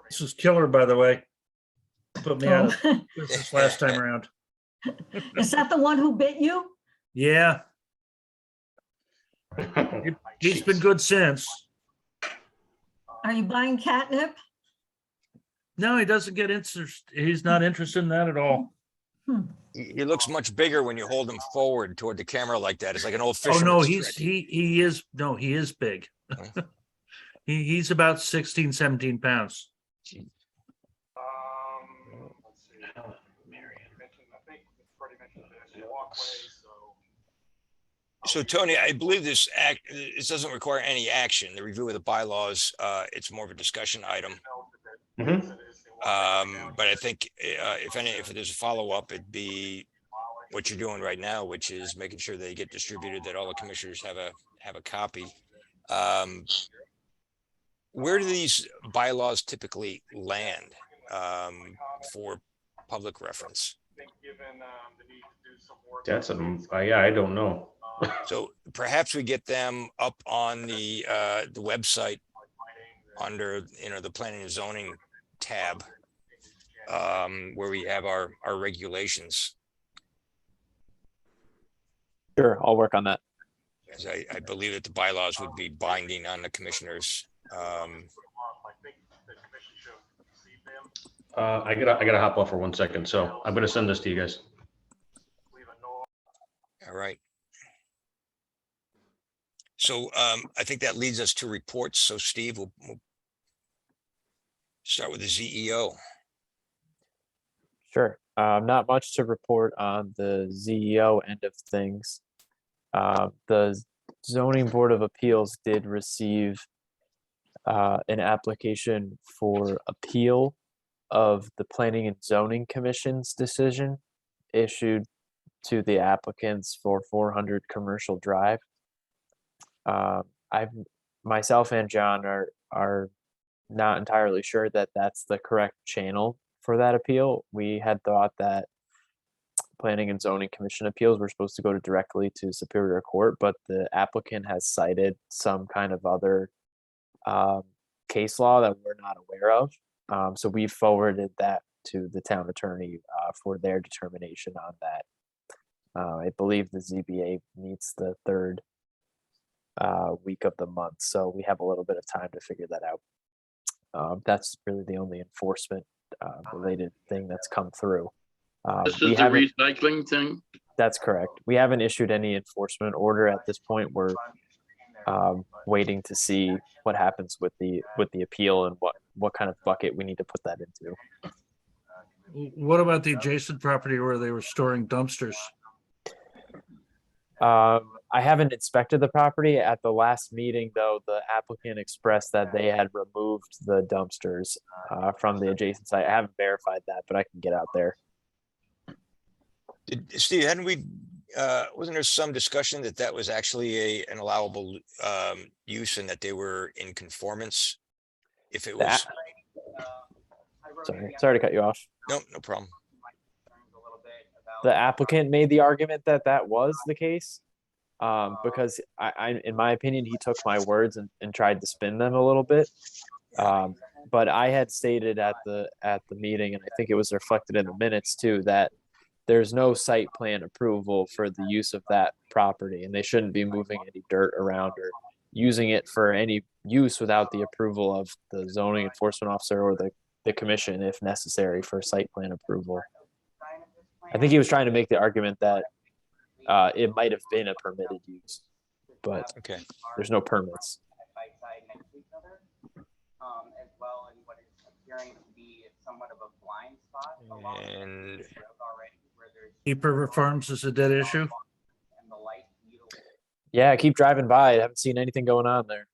[SPEAKER 6] This is killer, by the way. Put me out of
[SPEAKER 5] Oh.
[SPEAKER 6] business last time around.
[SPEAKER 5] Is that the one who bit you?
[SPEAKER 6] Yeah, he's been good since.
[SPEAKER 5] Are you buying catnip?
[SPEAKER 6] No, he doesn't get interest. He's not interested in that at all.
[SPEAKER 1] He looks much bigger when you hold him forward toward the camera like that. It's like an old
[SPEAKER 6] Oh,
[SPEAKER 1] fisherman's
[SPEAKER 6] no,
[SPEAKER 1] trick.
[SPEAKER 6] he is big. He's about 16, 17 pounds.
[SPEAKER 1] So Tony, I believe this doesn't require any action, the review of the bylaws. It's more of a discussion item.
[SPEAKER 2] Mhm.
[SPEAKER 1] But I think if there's a follow-up, it'd be what you're doing right now, which is making sure they get distributed, that all the commissioners have a copy. Where do these bylaws typically land for public reference?
[SPEAKER 2] I don't know.
[SPEAKER 1] So perhaps we get them up on the website under, the planning and zoning tab, where we have our regulations.
[SPEAKER 3] Sure, I'll work on that.
[SPEAKER 1] As I believe that the bylaws would be binding on the commissioners.
[SPEAKER 2] I gotta hop off for 1 second. So I'm going to send this to you guys.
[SPEAKER 1] All right. So I think that leads us to reports. So Steve, we'll start with the ZEO.
[SPEAKER 3] Sure. Not much to report on the ZEO end of things. The Zoning Board of Appeals did receive an application for appeal of the Planning and Zoning Commission's decision issued to the applicants for 400 Commercial Drive. Myself and John are not entirely sure that that's the correct channel for that appeal. We had thought that Planning and Zoning Commission appeals, we're supposed to go directly to Superior Court, but the applicant has cited some kind of other case law that we're not aware of. So we forwarded that to the town attorney for their determination on that. I believe the ZBA meets the third week of the month, so we have a little bit of time to figure that out. That's really the only enforcement related thing that's come through.
[SPEAKER 10] This
[SPEAKER 3] We
[SPEAKER 10] is the
[SPEAKER 3] haven't,
[SPEAKER 10] recycling thing?
[SPEAKER 3] that's correct. We haven't issued any enforcement order at this point. We're waiting to see what happens with the appeal and what kind of bucket we need to put that into.
[SPEAKER 6] What about the adjacent property where they were storing dumpsters?
[SPEAKER 3] I haven't inspected the property. At the last meeting, though, the applicant expressed that they had removed the dumpsters from the adjacent site. I haven't verified that, but I can get out there.
[SPEAKER 1] Steve, hadn't we, wasn't there some discussion that that was actually an allowable use and that they were in conformance? If it was,
[SPEAKER 3] Sorry to cut you off.
[SPEAKER 1] no problem.
[SPEAKER 3] The applicant made the argument that that was the case. Because I, in my opinion, he took my words and tried to spin them a little bit. But I had stated at the meeting, and I think it was reflected in the minutes too, that there's no site plan approval for the use of that property, and they shouldn't be moving any dirt around or using it for any use without the approval of the zoning enforcement officer or the commission if necessary for site plan approval. I think he was trying to make the argument that it might have been a permitted use, but
[SPEAKER 1] Okay.
[SPEAKER 3] there's no permits.
[SPEAKER 1] And
[SPEAKER 6] Deep River Farms is a dead issue?
[SPEAKER 3] Yeah, I keep driving by. I haven't seen anything going on there.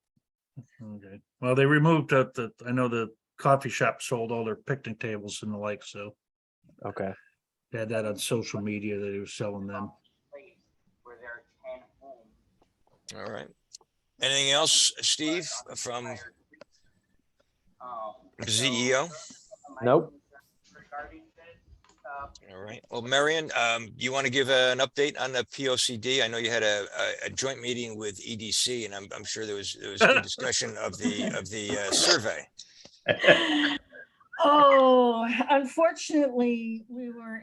[SPEAKER 6] Okay, well, they removed I know the coffee shop sold all their picnic tables and the like, so
[SPEAKER 3] Okay.
[SPEAKER 6] they had that on social media that he was selling them.
[SPEAKER 1] all right. Anything else, Steve, from CEO?
[SPEAKER 3] Nope.
[SPEAKER 1] All right. Well, Marion, you want to give an update on the POCD? I know you had a joint meeting with EDC, and I'm sure there was good discussion of the survey.
[SPEAKER 5] Oh, unfortunately, we were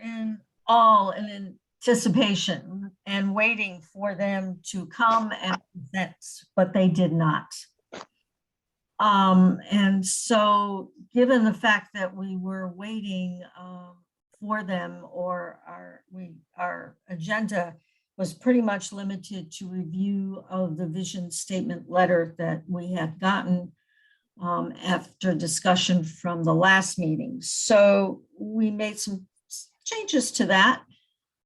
[SPEAKER 5] all in anticipation and waiting for them to come and present, but they did not. And so given the fact that we were waiting for them, or our agenda was pretty much limited to review of the vision statement letter that we had gotten after discussion from the last meeting. So we made some changes to that.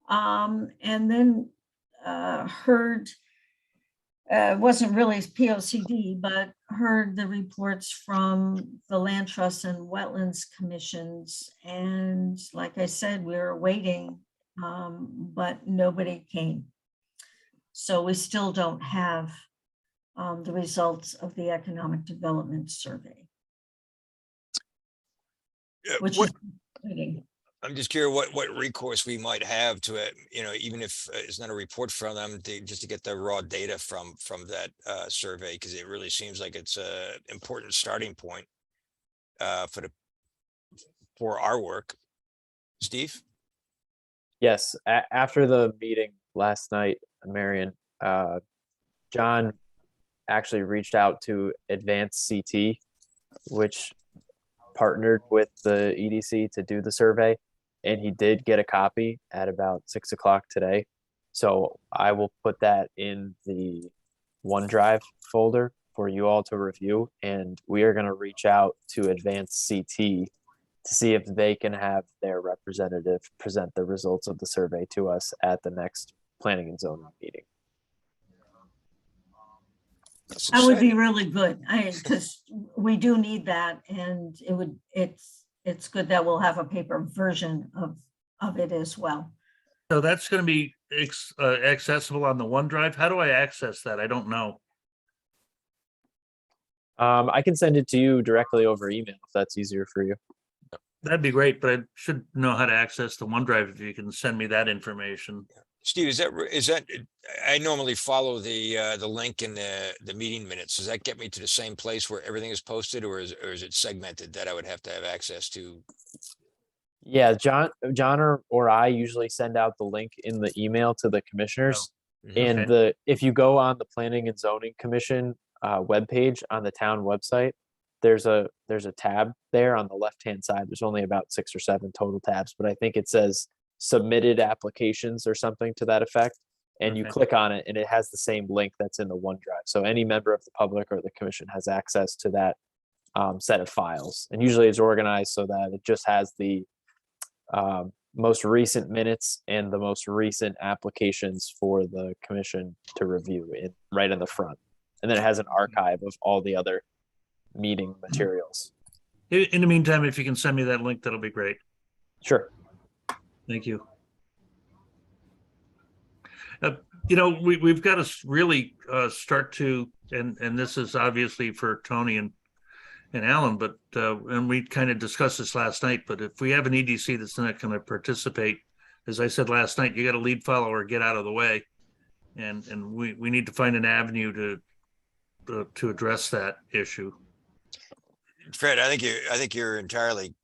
[SPEAKER 5] And then heard, wasn't really POCD, but heard the reports from the Land Trust and Wetlands Commissions. And like I said, we were waiting, but nobody came. So we still don't have the results of the Economic Development Survey, which is waiting.
[SPEAKER 1] I'm just curious what recourse we might have to it, even if it's not a report from them, just to get the raw data from that survey, because it really seems like it's a important starting point for our work. Steve?
[SPEAKER 3] Yes. After the meeting last night, Marion, John actually reached out to Advanced CT, which partnered with the EDC to do the survey. And he did get a copy at about 6 o'clock today. So I will put that in the OneDrive folder for you all to review. And we are going to reach out to Advanced CT to see if they can have their representative present the results of the survey to us at the next planning and zoning meeting.
[SPEAKER 1] That's
[SPEAKER 5] That would be
[SPEAKER 1] exciting.
[SPEAKER 5] really good, because we do need that, and it's good that we'll have a paper version of it as well.
[SPEAKER 6] So that's going to be accessible on the OneDrive. How do I access that? I don't know.
[SPEAKER 3] I can send it to you directly over email if that's easier for you.
[SPEAKER 6] That'd be great, but I should know how to access the OneDrive if you can send me that information.
[SPEAKER 1] Steve, is that, I normally follow the link in the meeting minutes. Does that get me to the same place where everything is posted, or is it segmented that I would have to have access to?
[SPEAKER 3] Yeah, John or I usually send out the link in the email to the commissioners. And
[SPEAKER 6] Okay.
[SPEAKER 3] if you go on the Planning and Zoning Commission webpage on the town website, there's a tab there on the left-hand side. There's only about 6 or 7 total tabs, but I think it says submitted applications or something to that effect. And you
[SPEAKER 6] Okay.
[SPEAKER 3] click on it and it has the same link that's in the OneDrive. So any member of the public or the commission has access to that set of files. And usually it's organized so that it just has the most recent minutes and the most recent applications for the commission to review right in the front. And then it has an archive of all the other meeting materials.
[SPEAKER 6] In the meantime, if you can send me that link, that'll be great.
[SPEAKER 3] Sure.
[SPEAKER 6] Thank you. We've got to really start to, and this is obviously for Tony and Alan, but and we kind of discussed this last night, but if we have an EDC that's not going to participate, as I said last night, you got to lead follower, get out of the way. And we need to find an avenue to address that issue.
[SPEAKER 1] Fred, I think you're entirely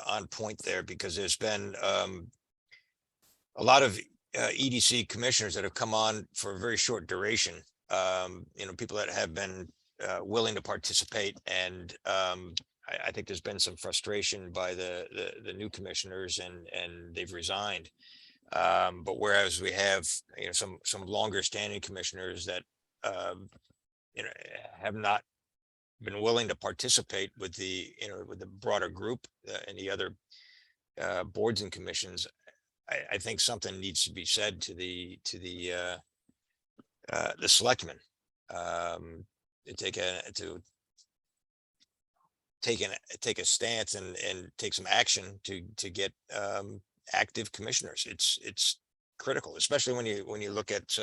[SPEAKER 1] on point there, because there's been a lot of EDC commissioners that have come on for a very short duration. People that have been willing to participate, and I think there's been some frustration by the new commissioners, and they've resigned. But whereas we have some longer standing commissioners that have not been willing to participate with the broader group and the other boards and commissions, I think something needs to be said to the selectmen to take a stance and take some action to get active commissioners. It's critical, especially when you look at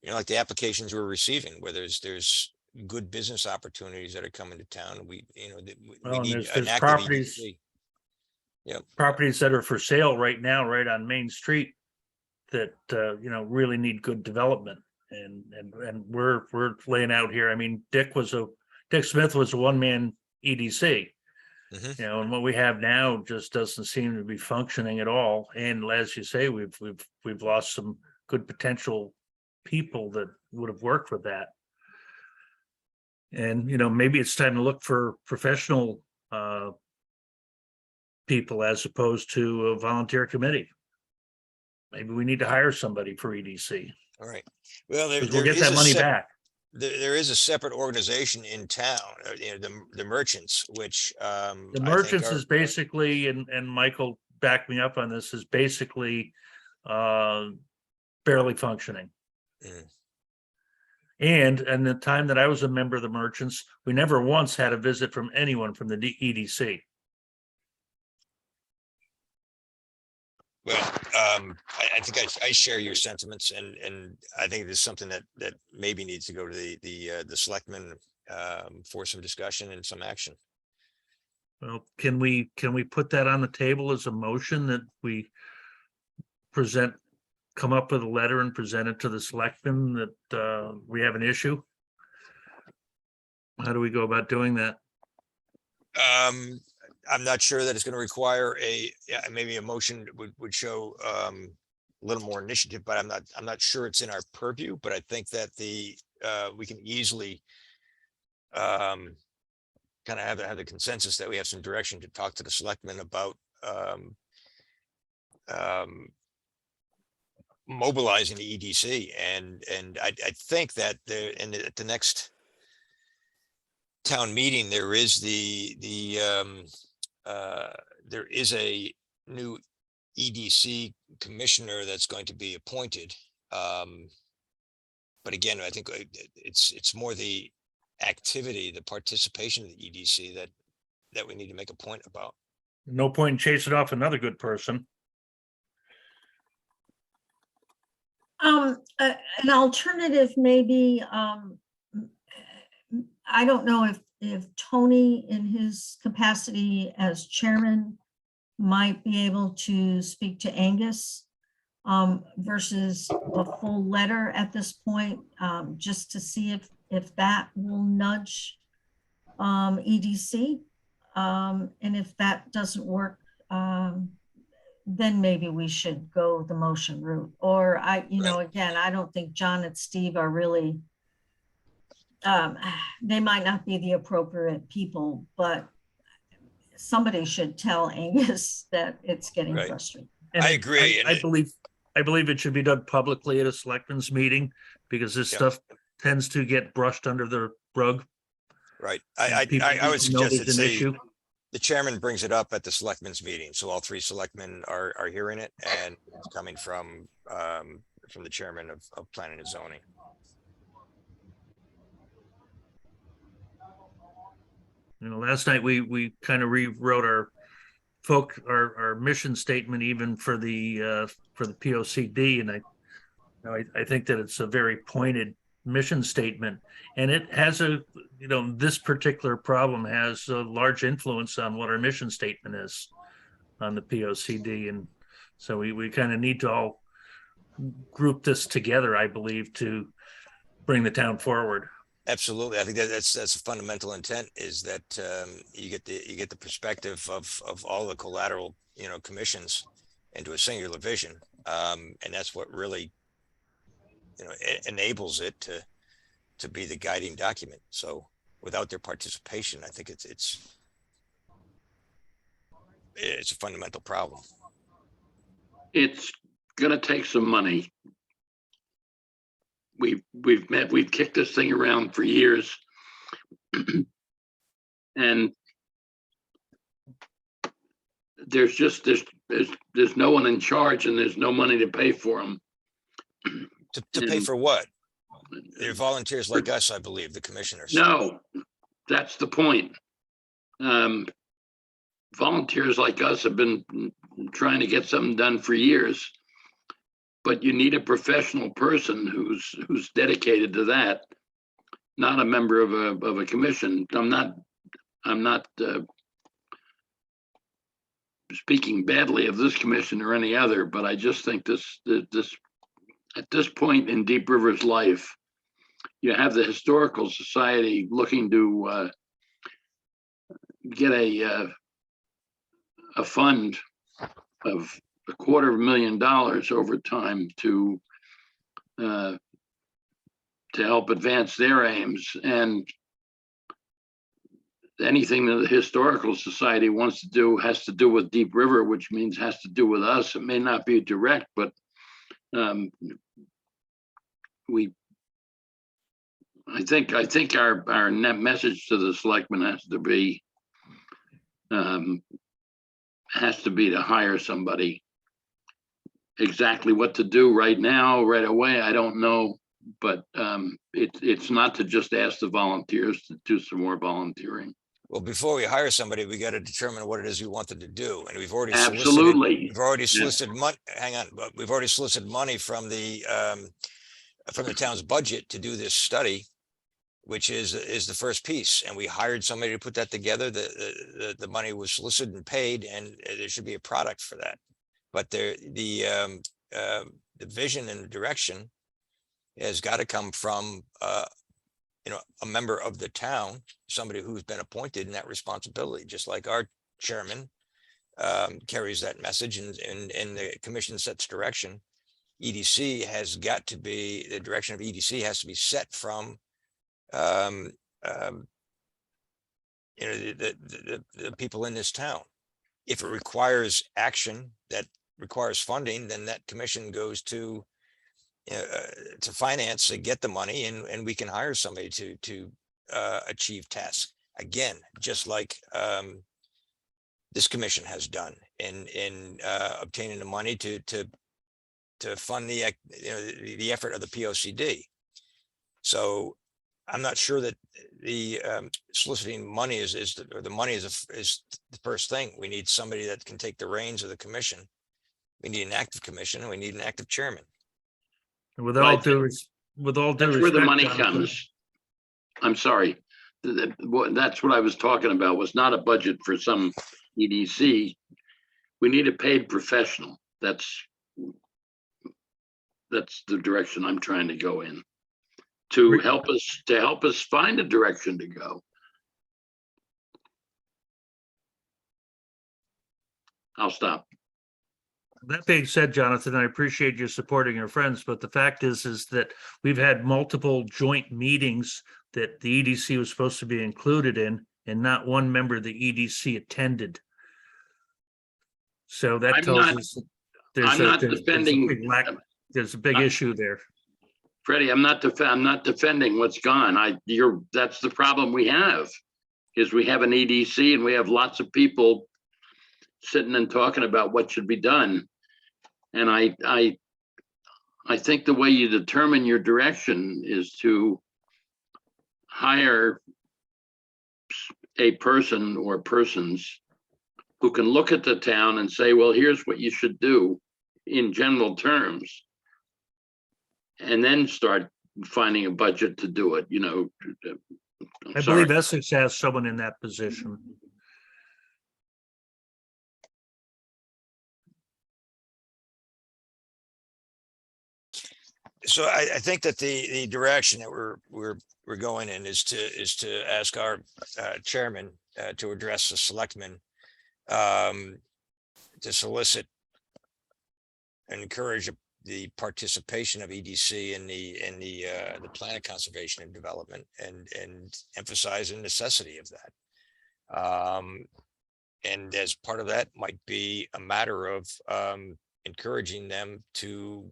[SPEAKER 1] like the applications we're receiving, where there's good business opportunities that are coming to town. We need
[SPEAKER 6] there's
[SPEAKER 1] an active
[SPEAKER 6] properties.
[SPEAKER 1] EDC. Yep.
[SPEAKER 6] Properties that are for sale right now, right on Main Street, that really need good development, and we're laying out here. I mean, Dick Smith was a one-man EDC, and what we have now just doesn't seem to be functioning at all. And as you say, we've lost some good potential people that would have worked with that. And maybe it's time to look for professional people as opposed to a volunteer committee. Maybe we need to hire somebody for EDC.
[SPEAKER 1] All right. Well,
[SPEAKER 6] We'll get that money back.
[SPEAKER 1] There is a separate organization in town, the merchants, which
[SPEAKER 6] the merchants is basically, and Michael backed me up on this, is basically barely functioning. And the time that I was a member of the merchants, we never once had a visit from anyone from the EDC.
[SPEAKER 1] Well, I think I share your sentiments, and I think it is something that maybe needs to go to the selectmen for some discussion and some action.
[SPEAKER 6] Well, can we put that on the table as a motion that we come up with a letter and present it to the selectmen that we have an issue? How do we go about doing that?
[SPEAKER 1] I'm not sure that it's going to require maybe a motion would show a little more initiative, but I'm not sure it's in our purview. But I think that we can easily kind of have the consensus that we have some direction to talk to the selectmen about mobilizing the EDC, and I think that at the next town meeting there is there is a new EDC commissioner that's going to be appointed. But again, I think it's more the activity, the participation of the EDC that we need to make a point about.
[SPEAKER 6] No point in chasing off another good person.
[SPEAKER 5] An alternative maybe, I don't know if Tony, in his capacity as chairman, might be able to speak to Angus versus a full letter at this point, just to see if that will nudge EDC. And if that doesn't work, then maybe we should go the motion route. Or again, I don't think John and Steve are really, they might not be the appropriate people, but somebody should tell Angus that it's getting
[SPEAKER 1] Right.
[SPEAKER 5] frustrating.
[SPEAKER 6] And
[SPEAKER 1] I agree, and
[SPEAKER 6] I
[SPEAKER 1] it-
[SPEAKER 6] believe it should be done publicly at a selectmen's meeting, because this
[SPEAKER 1] Yeah.
[SPEAKER 6] stuff tends to get brushed under the rug.
[SPEAKER 1] Right.
[SPEAKER 6] and people
[SPEAKER 1] I
[SPEAKER 6] need
[SPEAKER 1] would
[SPEAKER 6] to know
[SPEAKER 1] suggest
[SPEAKER 6] there's
[SPEAKER 1] that
[SPEAKER 6] an
[SPEAKER 1] say,
[SPEAKER 6] issue.
[SPEAKER 1] the chairman brings it up at the selectmen's meeting, so all three selectmen are hearing it, and it's coming from the chairman of planning and zoning.
[SPEAKER 6] Last night we kind of rewrote our mission statement even for the POCD, and I think that it's a very pointed mission statement, and it has this particular problem has a large influence on what our mission statement is on the POCD, and so we kind of need to all group this together, I believe, to bring the town forward.
[SPEAKER 1] Absolutely. I think that's a fundamental intent, is that you get the perspective of all the collateral, commissions into a singular vision. And that's what really, enables it to be the guiding document. So without their participation, I think it's a fundamental problem.
[SPEAKER 10] It's gonna take some money. We've kicked this thing around for years. And there's no one in charge, and there's no money to pay for them.
[SPEAKER 1] To pay for what? They're volunteers like us, I believe, the commissioners.
[SPEAKER 10] No, that's the point. Volunteers like us have been trying to get something done for years. But you need a professional person who's dedicated to that, not a member of a commission. I'm not speaking badly of this commission or any other, but I just think this at this point in Deep River's life, you have the Historical Society looking to get a fund of $250,000 over time to help advance their aims, and anything that the Historical Society wants to do has to do with Deep River, which means has to do with us. It may not be direct, but I think our net message to the selectmen has to be to hire somebody. Exactly what to do right now, right away, I don't know, but it's not to just ask the volunteers to do some more volunteering.
[SPEAKER 1] Well, before we hire somebody, we got to determine what it is we want them to do. And we've already
[SPEAKER 10] Absolutely.
[SPEAKER 1] solicited money. Hang on, but we've already solicited money from the town's budget to do this study, which is the first piece. And we hired somebody to put that together. The money was solicited and paid, and there should be a product for that. But the vision and the direction has got to come from a member of the town, somebody who's been appointed in that responsibility, just like our chairman carries that message, and the commission sets direction. EDC has got to be, the direction of EDC has to be set from the people in this town. If it requires action that requires funding, then that commission goes to finance to get the money, and we can hire somebody to achieve tasks. Again, just like this commission has done in obtaining the money to fund the effort of the POCD. So I'm not sure that the soliciting money is the first thing. We need somebody that can take the reins of the commission. We need an active commission, and we need an active chairman.
[SPEAKER 6] With
[SPEAKER 10] Well,
[SPEAKER 6] all due
[SPEAKER 10] That's where the
[SPEAKER 6] respect,
[SPEAKER 10] money
[SPEAKER 6] Jonathan,
[SPEAKER 10] comes. I'm sorry. that's what I was talking about, was not a budget for some EDC. We need a paid professional. That's the direction I'm trying to go in, to help us find a direction to go. I'll stop.
[SPEAKER 6] That being said, Jonathan, I appreciate you supporting your friends, but the fact is that we've had multiple joint meetings that the EDC was supposed to be included in, and not one member of the EDC attended. So that
[SPEAKER 10] I'm
[SPEAKER 6] tells
[SPEAKER 10] not-
[SPEAKER 6] us that there's
[SPEAKER 10] I'm
[SPEAKER 6] a,
[SPEAKER 10] not
[SPEAKER 6] there's a
[SPEAKER 10] defending-
[SPEAKER 6] big lack, there's a big issue there.
[SPEAKER 10] Freddie, I'm not defending what's gone. That's the problem we have, is we have an EDC and we have lots of people sitting and talking about what should be done. And I think the way you determine your direction is to hire a person or persons who can look at the town and say, well, here's what you should do in general terms. And then start finding a budget to do it,
[SPEAKER 6] I believe Essex has someone in that position.
[SPEAKER 1] So I think that the direction that we're going in is to ask our chairman to address the selectmen, to solicit and encourage the participation of EDC in the plan of conservation and development, and emphasize the necessity of that. And as part of that might be a matter of encouraging them to,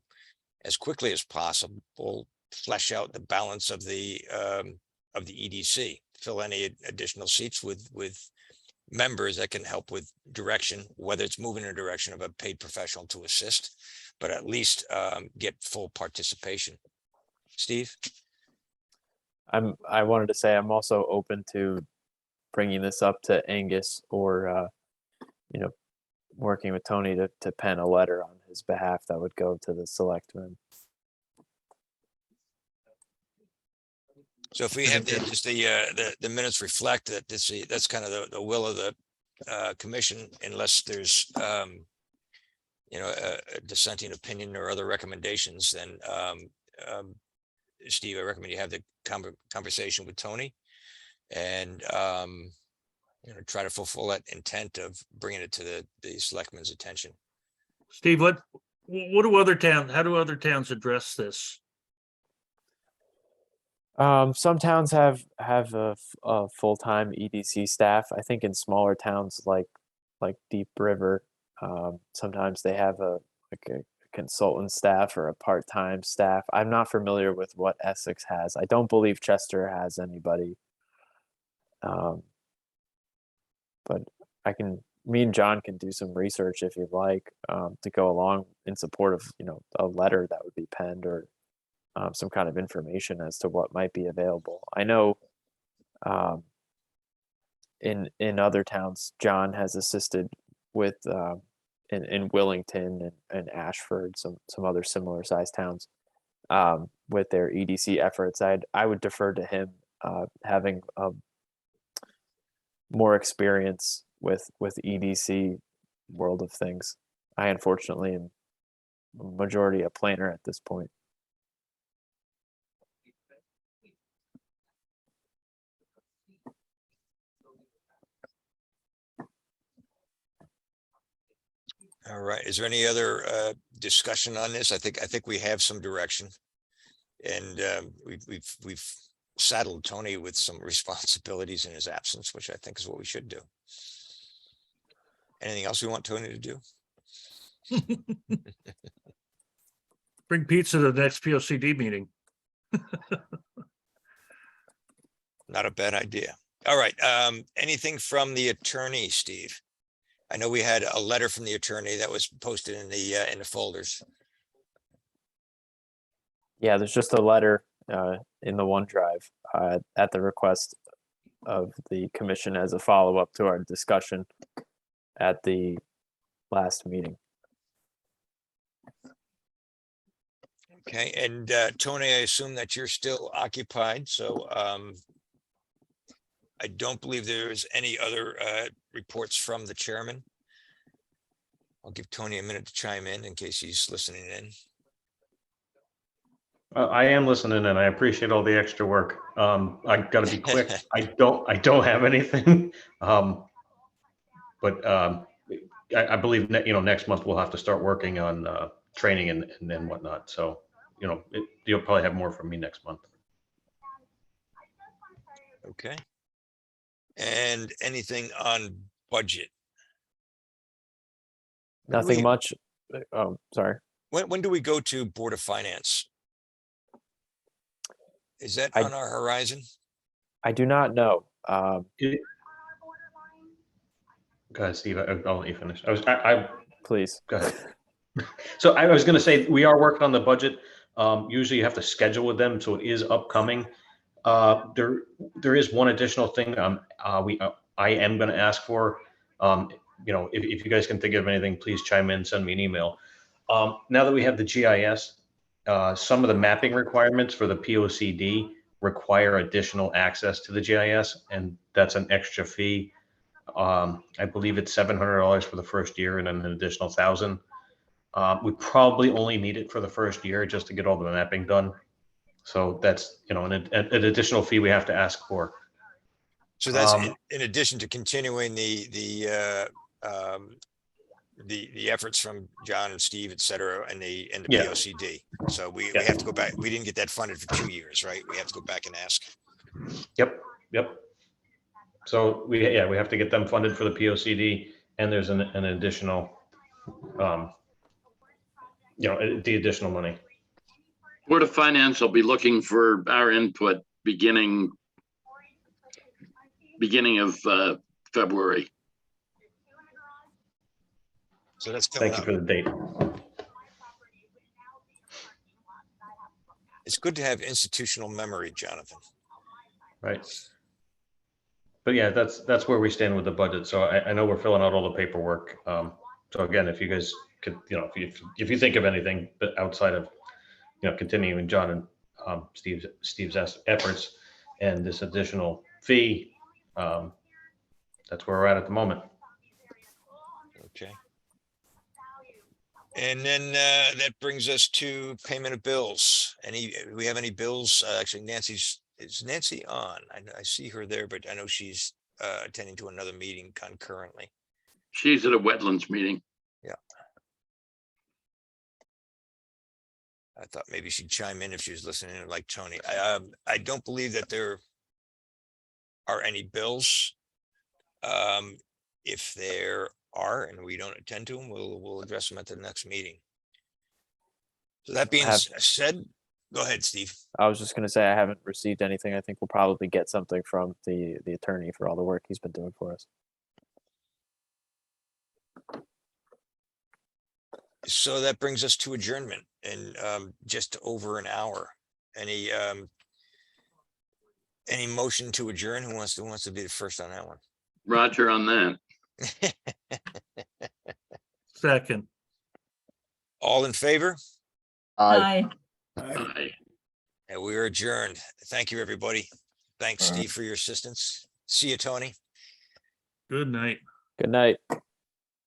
[SPEAKER 1] as quickly as possible, flesh out the balance of the EDC, fill any additional seats with members that can help with direction, whether it's moving in a direction of a paid professional to assist, but at least get full participation. Steve?
[SPEAKER 3] I wanted to say I'm also open to bringing this up to Angus, or working with Tony to pen a letter on his behalf that would go to the selectmen.
[SPEAKER 1] So if we have the minutes reflect that that's kind of the will of the commission, unless there's a dissenting opinion or other recommendations, then Steve, I recommend you have the conversation with Tony and try to fulfill that intent of bringing it to the selectmen's attention.
[SPEAKER 6] Steve, what do other towns, how do other towns address this?
[SPEAKER 3] Some towns have a full-time EDC staff. I think in smaller towns like Deep River, sometimes they have a consultant staff or a part-time staff. I'm not familiar with what Essex has. I don't believe Chester has anybody. But me and John can do some research if you'd like, to go along in support of, a letter that would be penned, or some kind of information as to what might be available. I know in other towns, John has assisted with in Willington and Ashford, some other similar sized towns, with their EDC efforts. I would defer to him, having more experience with EDC world of things. I unfortunately am majority a planner at this point.
[SPEAKER 1] All right. Is there any other discussion on this? I think we have some direction, and we've saddled Tony with some responsibilities in his absence, which I think is what we should do. Anything else we want Tony to do?
[SPEAKER 6] Bring pizza to the next POCD meeting.
[SPEAKER 1] Not a bad idea. All right. Anything from the attorney, Steve? I know we had a letter from the attorney that was posted in the folders.
[SPEAKER 3] Yeah, there's just a letter in the OneDrive at the request of the commission as a follow-up to our discussion at the last meeting.
[SPEAKER 1] Okay, and Tony, I assume that you're still occupied, so I don't believe there's any other reports from the chairman. I'll give Tony a minute to chime in case he's listening in.
[SPEAKER 2] I am listening and I appreciate all the extra work. I gotta be quick. I don't have anything. But I believe next month we'll have to start working on training and then whatnot. So, you'll probably have more from me next month.
[SPEAKER 1] Okay. And anything on budget?
[SPEAKER 3] Nothing
[SPEAKER 1] we-
[SPEAKER 3] much. Oh, sorry.
[SPEAKER 1] When do we go to Board of Finance? Is that
[SPEAKER 3] I-
[SPEAKER 1] on our horizon?
[SPEAKER 3] I do not know.
[SPEAKER 2] Go ahead, Steve. I'll let you finish. I
[SPEAKER 3] Please.
[SPEAKER 2] go ahead. So I was going to say, we are working on the budget. Usually you have to schedule with them, so it is upcoming. There is one additional thing I am going to ask for. If you guys can think of anything, please chime in, send me an email. Now that we have the GIS, some of the mapping requirements for the POCD require additional access to the GIS, and that's an extra fee. I believe it's $700 for the first year and then an additional $1,000. We probably only need it for the first year just to get all the mapping done. So that's, an additional fee we have to ask for.
[SPEAKER 1] So that's in addition to continuing the efforts from John and Steve, et cetera, and the
[SPEAKER 2] Yeah.
[SPEAKER 1] POCD. So we
[SPEAKER 2] Yeah.
[SPEAKER 1] have to go back. We didn't get that funded for 2 years, right? We have to go back and ask.
[SPEAKER 2] Yep. So we have to get them funded for the POCD, and there's an additional, the additional money.
[SPEAKER 10] Board of Finance will be looking for our input beginning of February.
[SPEAKER 1] So that's coming
[SPEAKER 2] Thank you
[SPEAKER 1] up.
[SPEAKER 2] for the date.
[SPEAKER 1] It's good to have institutional memory, Jonathan.
[SPEAKER 2] Right. But yeah, that's where we stand with the budget. So I know we're filling out all the paperwork. So again, if you guys could, if you think of anything but outside of, continuing John and Steve's efforts and this additional fee, that's where we're at the moment.
[SPEAKER 1] Okay. And then that brings us to payment of bills. We have any bills? Actually, is Nancy on? I see her there, but I know she's attending to another meeting concurrently.
[SPEAKER 10] She's at a wetlands meeting.
[SPEAKER 1] Yeah. I thought maybe she'd chime in if she was listening like Tony. I don't believe that there are any bills. If there are and we don't attend to them, we'll address them at the next meeting. So that being said, go ahead, Steve.
[SPEAKER 3] I was just going to say I haven't received anything. I think we'll probably get something from the attorney for all the work he's been doing for us.
[SPEAKER 1] So that brings us to adjournment in just over an hour. Any motion to adjourn? Who wants to be the first on that one?
[SPEAKER 10] Roger on that.
[SPEAKER 6] Second.
[SPEAKER 1] All in favor?
[SPEAKER 5] Aye.
[SPEAKER 10] Aye.
[SPEAKER 1] And we are adjourned. Thank you, everybody. Thanks, Steve, for your assistance. See you, Tony.
[SPEAKER 6] Good night.
[SPEAKER 3] Good night.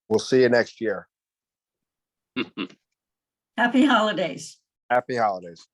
[SPEAKER 4] We'll see you next year.
[SPEAKER 5] Happy holidays.
[SPEAKER 4] Happy holidays.